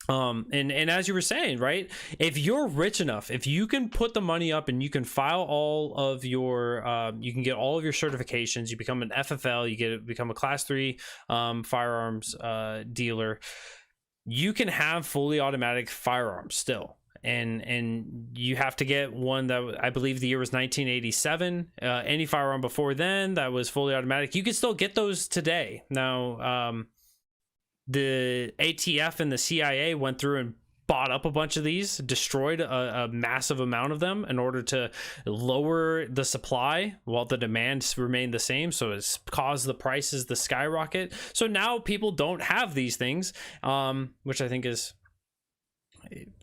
And as you were saying, right, if you're rich enough, if you can put the money up and you can file all of your you can get all of your certifications, you become an FFL, you become a class 3 firearms dealer, you can have fully automatic firearms still. And you have to get one that I believe the year was 1987. Any firearm before then that was fully automatic, you can still get those today. Now, the ATF and the CIA went through and bought up a bunch of these, destroyed a massive amount of them in order to lower the supply while the demand remained the same. So it's caused the prices to skyrocket. So now people don't have these things, which I think is,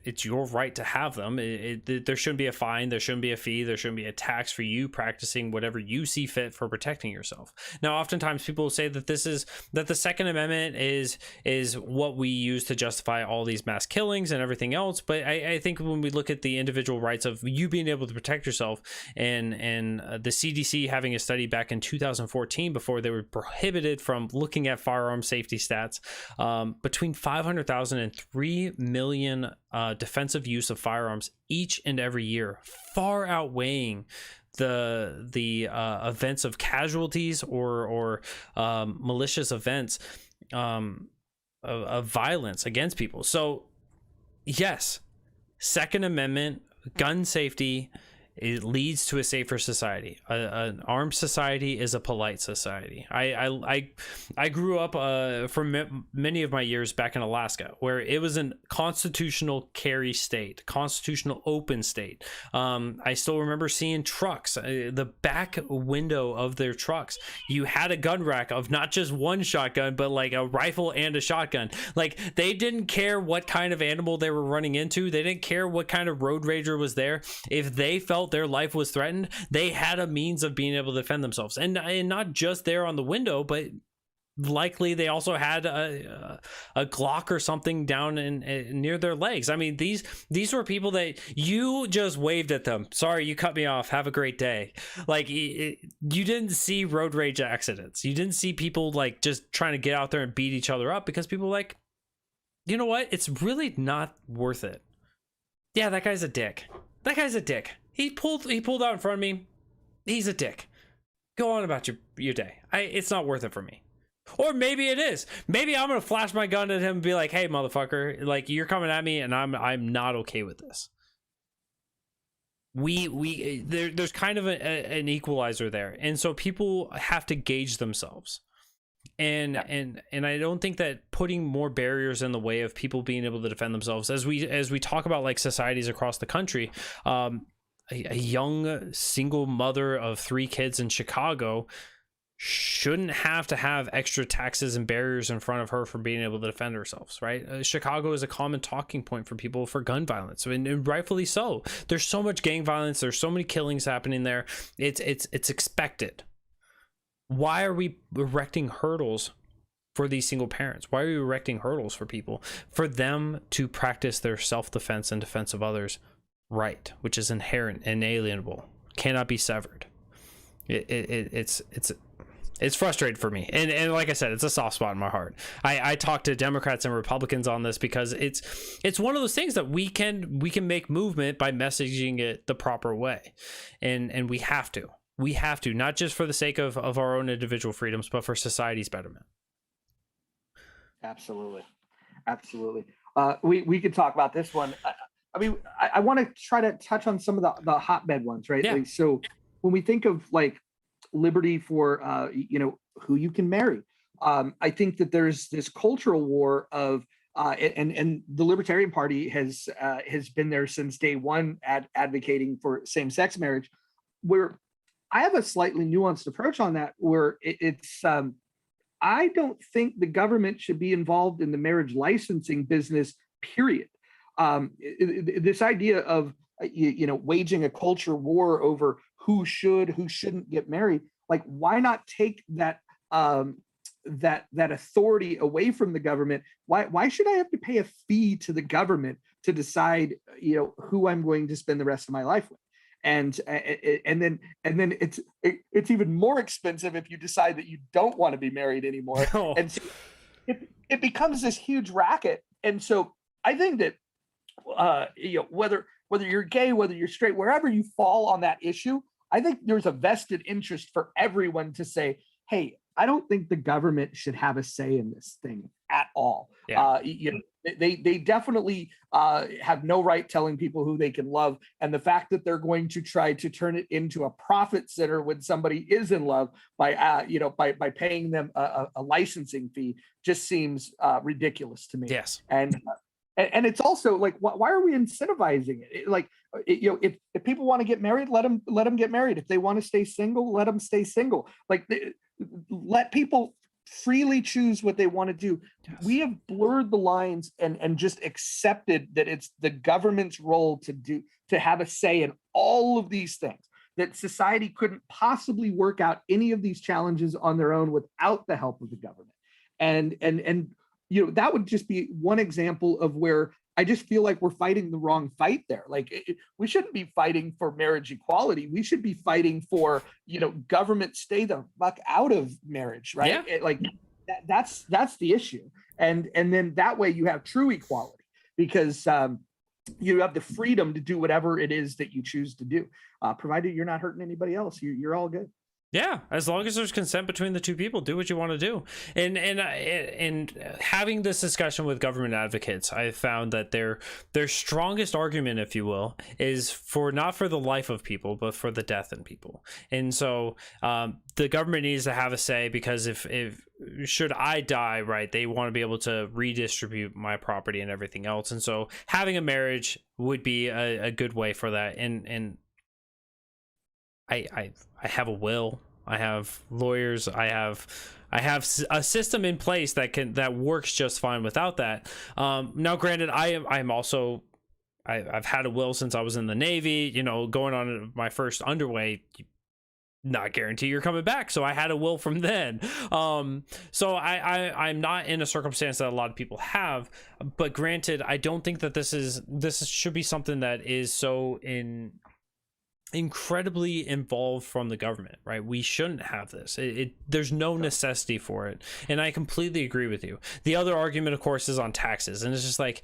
it's your right to have them. There shouldn't be a fine, there shouldn't be a fee, there shouldn't be a tax for you practicing whatever you see fit for protecting yourself. Now, oftentimes people will say that the Second Amendment is what we use to justify all these mass killings and everything else. But I think when we look at the individual rights of you being able to protect yourself, and the CDC having a study back in 2014 before they were prohibited from looking at firearm safety stats, between 500,000 and 3 million defensive use of firearms each and every year, far outweighing the events of casualties or malicious events of violence against people. So yes, Second Amendment, gun safety, it leads to a safer society. An armed society is a polite society. I grew up for many of my years back in Alaska, where it was a constitutional carry state, constitutional open state. I still remember seeing trucks, the back window of their trucks. You had a gun rack of not just one shotgun, but like a rifle and a shotgun. Like, they didn't care what kind of animal they were running into. They didn't care what kind of road rager was there. If they felt their life was threatened, they had a means of being able to defend themselves, and not just there on the window, but likely they also had a Glock or something down in near their legs. I mean, these were people that you just waved at them. Sorry, you cut me off. Have a great day. Like, you didn't see road rage accidents. You didn't see people like just trying to get out there and beat each other up because people were like, you know what? It's really not worth it. Yeah, that guy's a dick. That guy's a dick. He pulled out in front of me. He's a dick. Go on about your day. It's not worth it for me. Or maybe it is. Maybe I'm gonna flash my gun at him and be like, "Hey, motherfucker! Like, you're coming at me, and I'm not okay with this." There's kind of an equalizer there, and so people have to gauge themselves. And I don't think that putting more barriers in the way of people being able to defend themselves, as we talk about like societies across the country, a young single mother of 3 kids in Chicago shouldn't have to have extra taxes and barriers in front of her for being able to defend herself, right? Chicago is a common talking point for people for gun violence, and rightfully so. There's so much gang violence, there's so many killings happening there. It's expected. Why are we erecting hurdles for these single parents? Why are we erecting hurdles for people? For them to practice their self-defense and defense of others right, which is inherent, inalienable, cannot be severed. It's frustrating for me, and like I said, it's a soft spot in my heart. I talk to Democrats and Republicans on this because it's one of those things that we can make movement by messaging it the proper way, and we have to not just for the sake of our own individual freedoms, but for society's betterment. Absolutely. We could talk about this one. I mean, I want to try to touch on some of the hotbed ones, right? Yeah. Like, so when we think of like liberty for who you can marry, I think that there's this cultural war of and the Libertarian Party has been there since day one, advocating for same-sex marriage, where I have a slightly nuanced approach on that, where it's I don't think the government should be involved in the marriage licensing business, period. This idea of waging a culture war over who shouldn't get married, like, why not take that that authority away from the government? Why should I have to pay a fee to the government to decide who I'm going to spend the rest of my life with? And then it's even more expensive if you decide that you don't want to be married anymore. Oh. And so it becomes this huge racket. And so I think that whether you're gay, whether you're straight, wherever you fall on that issue, I think there's a vested interest for everyone to say, hey, I don't think the government should have a say in this thing at all. Yeah. They definitely have no right telling people who they can love, and the fact that they're going to try to turn it into a profit center when somebody is in love by paying them a licensing fee just seems ridiculous to me. Yes. And it's also like, why are we incentivizing it? If people want to get married, let them get married. If they want to stay single, let them stay single. Like, let people freely choose what they want to do. Yes. We have blurred the lines and just accepted that it's the government's role to have a say in all of these things, that society couldn't possibly work out any of these challenges on their own without the help of the government. And that would just be one example of where I just feel like we're fighting the wrong fight there. Like, we shouldn't be fighting for marriage equality. We should be fighting for, government stay the fuck out of marriage, right? Yeah. That's the issue. And then that way you have true equality, because you have the freedom to do whatever it is that you choose to do, provided you're not hurting anybody else. You're all good. Yeah, as long as there's consent between the two people, do what you want to do. And having this discussion with government advocates, I found that their strongest argument, if you will, is for not for the life of people, but for the death in people. And so the government needs to have a say, because if should I die, right, they want to be able to redistribute my property and everything else. And so having a marriage would be a good way for that. And I have a will, I have lawyers, I have a system in place that works just fine without that. Now, granted, I've had a will since I was in the Navy, going on my first underway, not guarantee you're coming back. So I had a will from then. So I'm not in a circumstance that a lot of people have, but granted, I don't think that this should be something that is so incredibly involved from the government, right? We shouldn't have this. There's no necessity for it, and I completely agree with you. The other argument, of course, is on taxes, and it's just like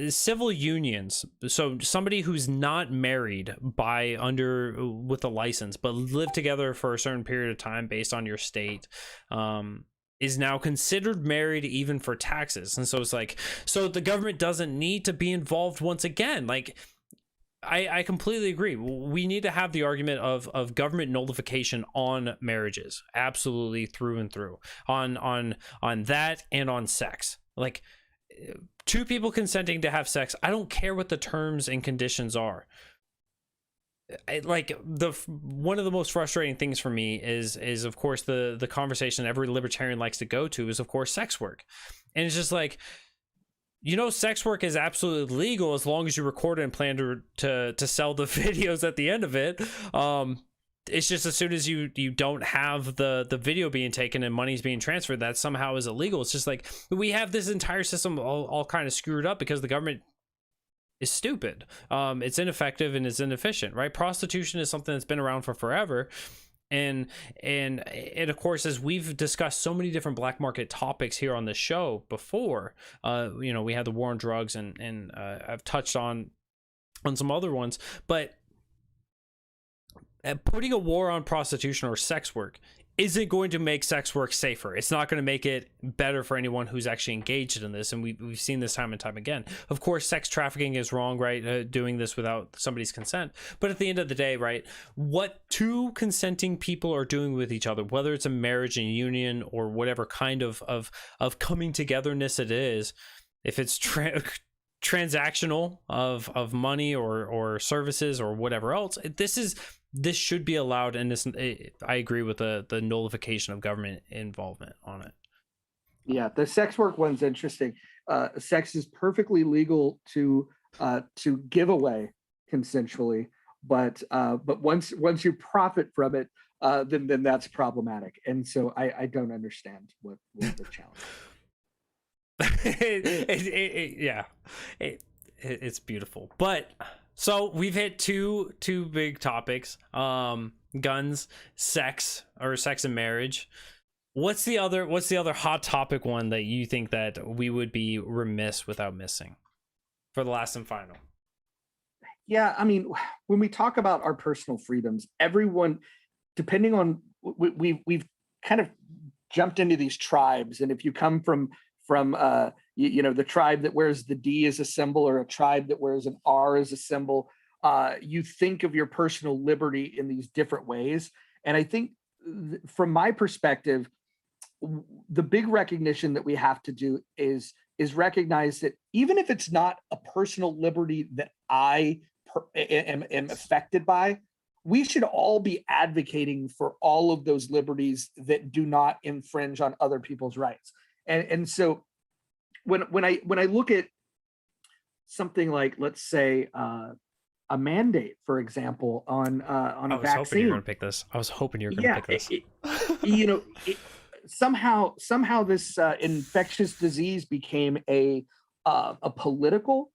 civil unions. So somebody who's not married with a license, but live together for a certain period of time based on your state, is now considered married even for taxes. And so it's like, so the government doesn't need to be involved once again. Like, I completely agree. We need to have the argument of government nullification on marriages, absolutely, through and through, on that and on sex. Like, two people consenting to have sex, I don't care what the terms and conditions are. One of the most frustrating things for me is of course the conversation every libertarian likes to go to is, of course, sex work. And it's just like, sex work is absolutely legal as long as you record it and plan to sell the videos at the end of it. It's just as soon as you don't have the video being taken and money's being transferred, that somehow is illegal. It's just like, we have this entire system all kind of screwed up because the government is stupid. It's ineffective and it's inefficient, right? Prostitution is something that's been around for forever. And of course, as we've discussed so many different black market topics here on the show before, we had the war on drugs, and I've touched on some other ones, but putting a war on prostitution or sex work isn't going to make sex work safer. It's not going to make it better for anyone who's actually engaged in this. And we've seen this time and time again. Of course, sex trafficking is wrong, right? Doing this without somebody's consent. But at the end of the day, right, what two consenting people are doing with each other, whether it's a marriage and union or whatever kind of coming togetherness it is, if it's transactional of money or services or whatever else, this should be allowed. And I agree with the nullification of government involvement on it. Yeah, the sex work one's interesting. Sex is perfectly legal to give away consensually, but once you profit from it, then that's problematic. And so I don't understand what the challenge is. It's beautiful. But so we've hit two big topics: guns, sex and marriage. What's the other hot topic one that you think that we would be remiss without missing for the last and final? Yeah, I mean, when we talk about our personal freedoms, everyone, depending on we've kind of jumped into these tribes, and if you come from the tribe that wears the D as a symbol, or a tribe that wears an R as a symbol, you think of your personal liberty in these different ways. And I think from my perspective, the big recognition that we have to do is recognize that even if it's not a personal liberty that I am affected by, we should all be advocating for all of those liberties that do not infringe on other people's rights. And so when I look at something like, let's say, a mandate, for example, on a vaccine. I was hoping you were going to pick this. I was hoping you were going to pick this. Somehow this infectious disease became a political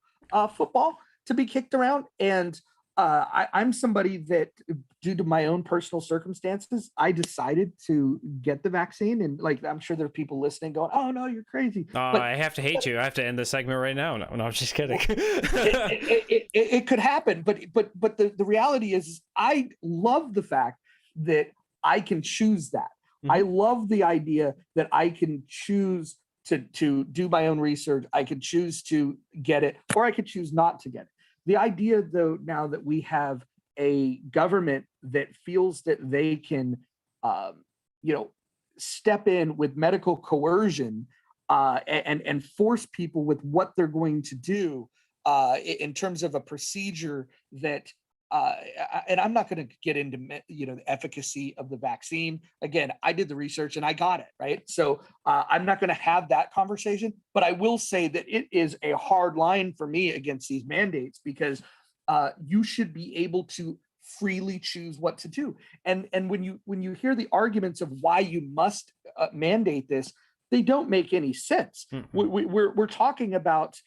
football to be kicked around. And I'm somebody that, due to my own personal circumstances, I decided to get the vaccine. And I'm sure there are people listening going, "Oh no, you're crazy." But I have to hate you. I have to end the segment right now. No, I'm just kidding. it could happen, but the reality is I love the fact that I can choose that. Mm-hmm. I love the idea that I can choose to do my own research. I could choose to get it, or I could choose not to get it. The idea, though, now that we have a government that feels that they can, step in with medical coercion and force people with what they're going to do in terms of a procedure that, and I'm not going to get into the efficacy of the vaccine. Again, I did the research and I got it, right? So I'm not going to have that conversation, but I will say that it is a hard line for me against these mandates, because you should be able to freely choose what to do. And when you hear the arguments of why you must mandate this, they don't make any sense. Mm-hmm. We're talking about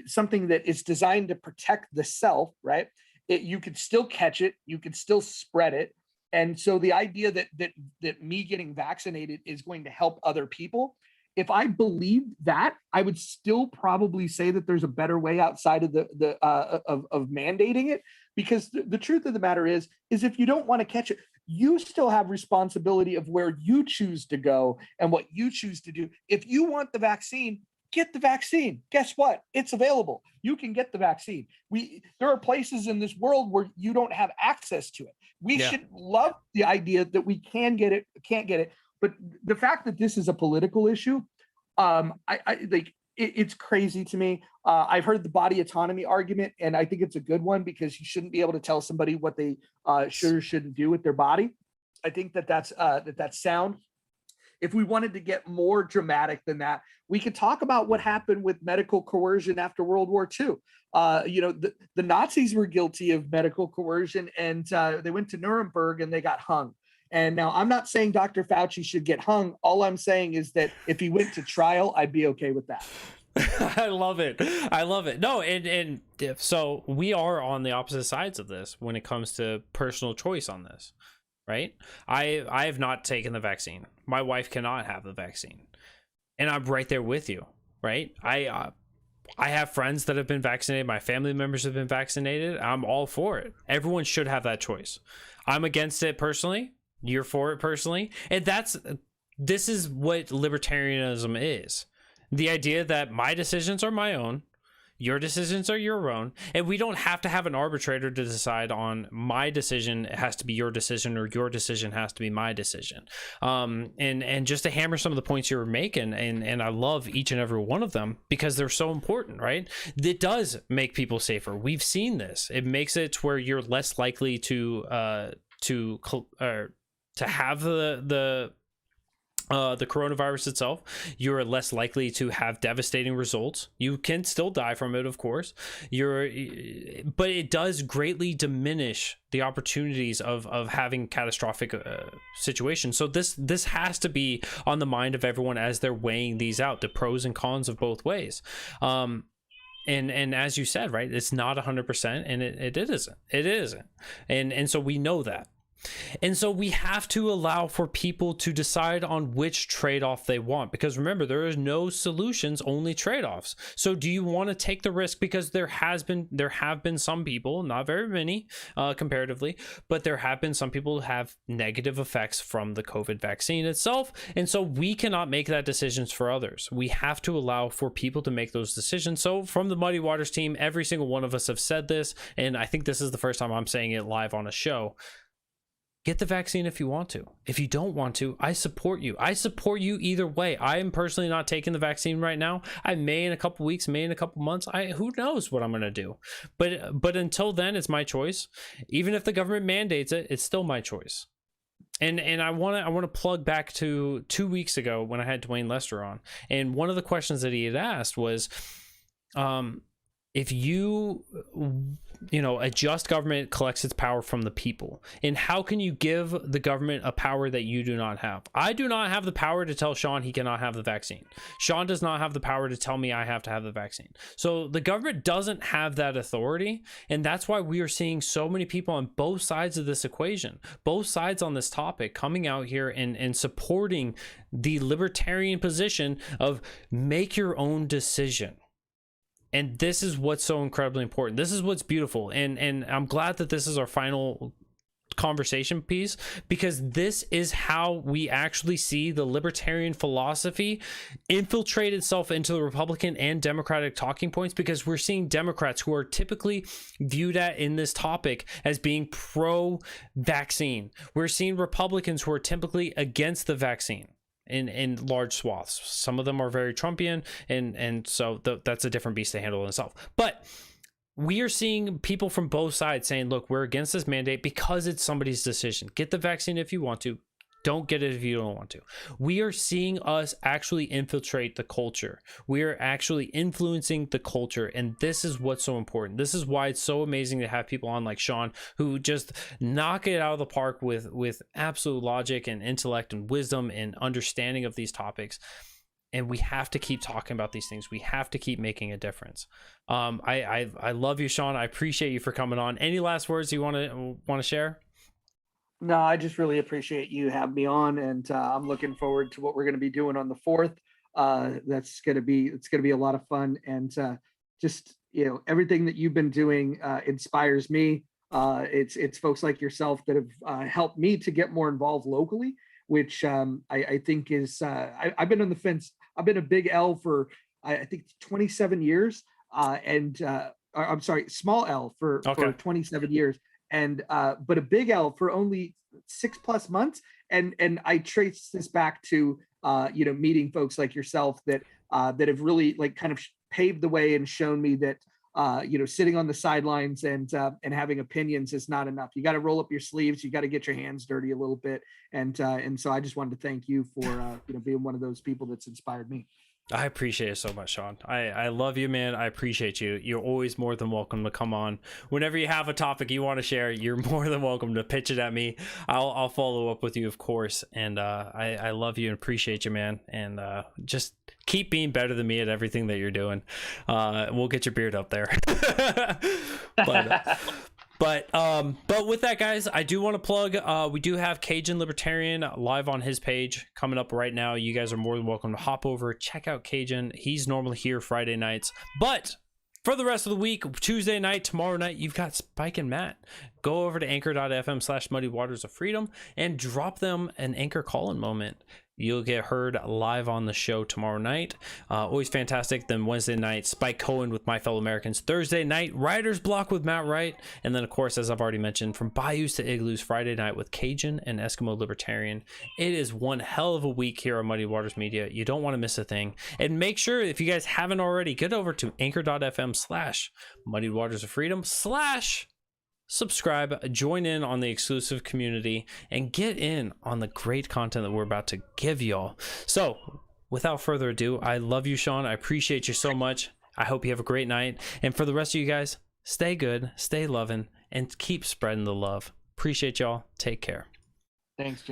something that is designed to protect the self, right? You could still catch it, you could still spread it. And so the idea that me getting vaccinated is going to help other people, if I believed that, I would still probably say that there's a better way outside of of mandating it, because the truth of the matter is if you don't want to catch it, you still have responsibility of where you choose to go and what you choose to do. If you want the vaccine, get the vaccine. Guess what? It's available. You can get the vaccine. There are places in this world where you don't have access to it. We should love the idea that we can get it, can't get it. But the fact that this is a political issue, it's crazy to me. I've heard the body autonomy argument, and I think it's a good one, because you shouldn't be able to tell somebody what they should or shouldn't do with their body. I think that's sound. If we wanted to get more dramatic than that, we could talk about what happened with medical coercion after World War II. The Nazis were guilty of medical coercion, and they went to Nuremberg and they got hung. And now I'm not saying Dr. Fauci should get hung. All I'm saying is that if he went to trial, I'd be okay with that. I love it. No, and so we are on the opposite sides of this when it comes to personal choice on this. right? I have not taken the vaccine. My wife cannot have the vaccine, and I'm right there with you, right? I have friends that have been vaccinated. My family members have been vaccinated. I'm all for it. Everyone should have that choice. I'm against it personally. You're for it personally. And this is what libertarianism is. The idea that my decisions are my own, your decisions are your own, and we don't have to have an arbitrator to decide on my decision has to be your decision or your decision has to be my decision. And just to hammer some of the points you were making, and I love each and every one of them because they're so important, right? It does make people safer. We've seen this. It makes it to where you're less likely to have the coronavirus itself. You're less likely to have devastating results. You can still die from it, of course. But it does greatly diminish the opportunities of having catastrophic situations. So this has to be on the mind of everyone as they're weighing these out, the pros and cons of both ways. And as you said, right, it's not 100%, and it isn't. And so we know that. And so we have to allow for people to decide on which trade-off they want, because remember, there is no solutions, only trade-offs. So do you want to take the risk? Because there have been some people, not very many comparatively, but there have been some people who have negative effects from the COVID vaccine itself. And so we cannot make that decisions for others. We have to allow for people to make those decisions. So from the Muddy Waters team, every single one of us have said this, and I think this is the first time I'm saying it live on a show. Get the vaccine if you want to. If you don't want to, I support you. I support you either way. I am personally not taking the vaccine right now. I may in a couple weeks, may in a couple months. Who knows what I'm going to do. But until then, it's my choice. Even if the government mandates it, it's still my choice. And I want to plug back to 2 weeks ago when I had Dwayne Lester on. And one of the questions that he had asked was, if a just government collects its power from the people, and how can you give the government a power that you do not have? I do not have the power to tell Shawn he cannot have the vaccine. Shawn does not have the power to tell me I have to have the vaccine. So the government doesn't have that authority, and that's why we are seeing so many people on both sides of this equation, both sides on this topic, coming out here and supporting the libertarian position of make your own decision. And this is what's so incredibly important. This is what's beautiful. And I'm glad that this is our final conversation piece, because this is how we actually see the libertarian philosophy infiltrate itself into the Republican and Democratic talking points, because we're seeing Democrats who are typically viewed in this topic as being pro-vaccine. We're seeing Republicans who are typically against the vaccine. In large swaths. Some of them are very Trumpian, and so that's a different beast to handle in itself. But we are seeing people from both sides saying, look, we're against this mandate because it's somebody's decision. Get the vaccine if you want to. Don't get it if you don't want to. We are seeing us actually infiltrate the culture. We are actually influencing the culture, and this is what's so important. This is why it's so amazing to have people on like Shawn who just knock it out of the park with absolute logic and intellect and wisdom and understanding of these topics. And we have to keep talking about these things. We have to keep making a difference. I love you, Shawn. I appreciate you for coming on. Any last words you want to share? No, I just really appreciate you having me on, and I'm looking forward to what we're going to be doing on the 4th. It's going to be a lot of fun, and just everything that you've been doing inspires me. It's folks like yourself that have helped me to get more involved locally, which I think is I've been on the fence. I've been a big L for I think 27 years, and I'm sorry, small L for 27 years. And but a big L for only 6+ months, and I trace this back to meeting folks like yourself that have really kind of paved the way and shown me that sitting on the sidelines and having opinions is not enough. You got to roll up your sleeves. You got to get your hands dirty a little bit, and so I just wanted to thank you for being one of those people that's inspired me. I appreciate it so much, Shawn. I love you, man. I appreciate you. You're always more than welcome to come on. Whenever you have a topic you want to share, you're more than welcome to pitch it at me. I'll follow up with you, of course. And I love you and appreciate you, man. And just keep being better than me at everything that you're doing. We'll get your beard up there. But with that, guys, I do want to plug, we do have Cajun Libertarian live on his page coming up right now. You guys are more than welcome to hop over, check out Cajun. He's normally here Friday nights, but for the rest of the week, Tuesday night, tomorrow night, you've got Spike and Matt. Go over to anchor.fm/Muddy Waters of Freedom and drop them an Anchor call-in moment. You'll get heard live on the show tomorrow night. Always fantastic. Then Wednesday night, Spike Cohen with My Fellow Americans. Thursday night, Writer's Block with Matt Wright. And then, of course, as I've already mentioned, From Bayous to Igloos, Friday night with Cajun and Eskimo Libertarian. It is one hell of a week here on Muddy Waters Media. You don't want to miss a thing. And make sure, if you guys haven't already, get over to anchor.fm/Muddy Waters of Freedom/ subscribe, join in on the exclusive community, and get in on the great content that we're about to give y'all. So without further ado, I love you, Shawn. I appreciate you so much. I hope you have a great night. And for the rest of you guys, stay good, stay loving, and keep spreading the love. Appreciate y'all. Take care. Thanks, Jay.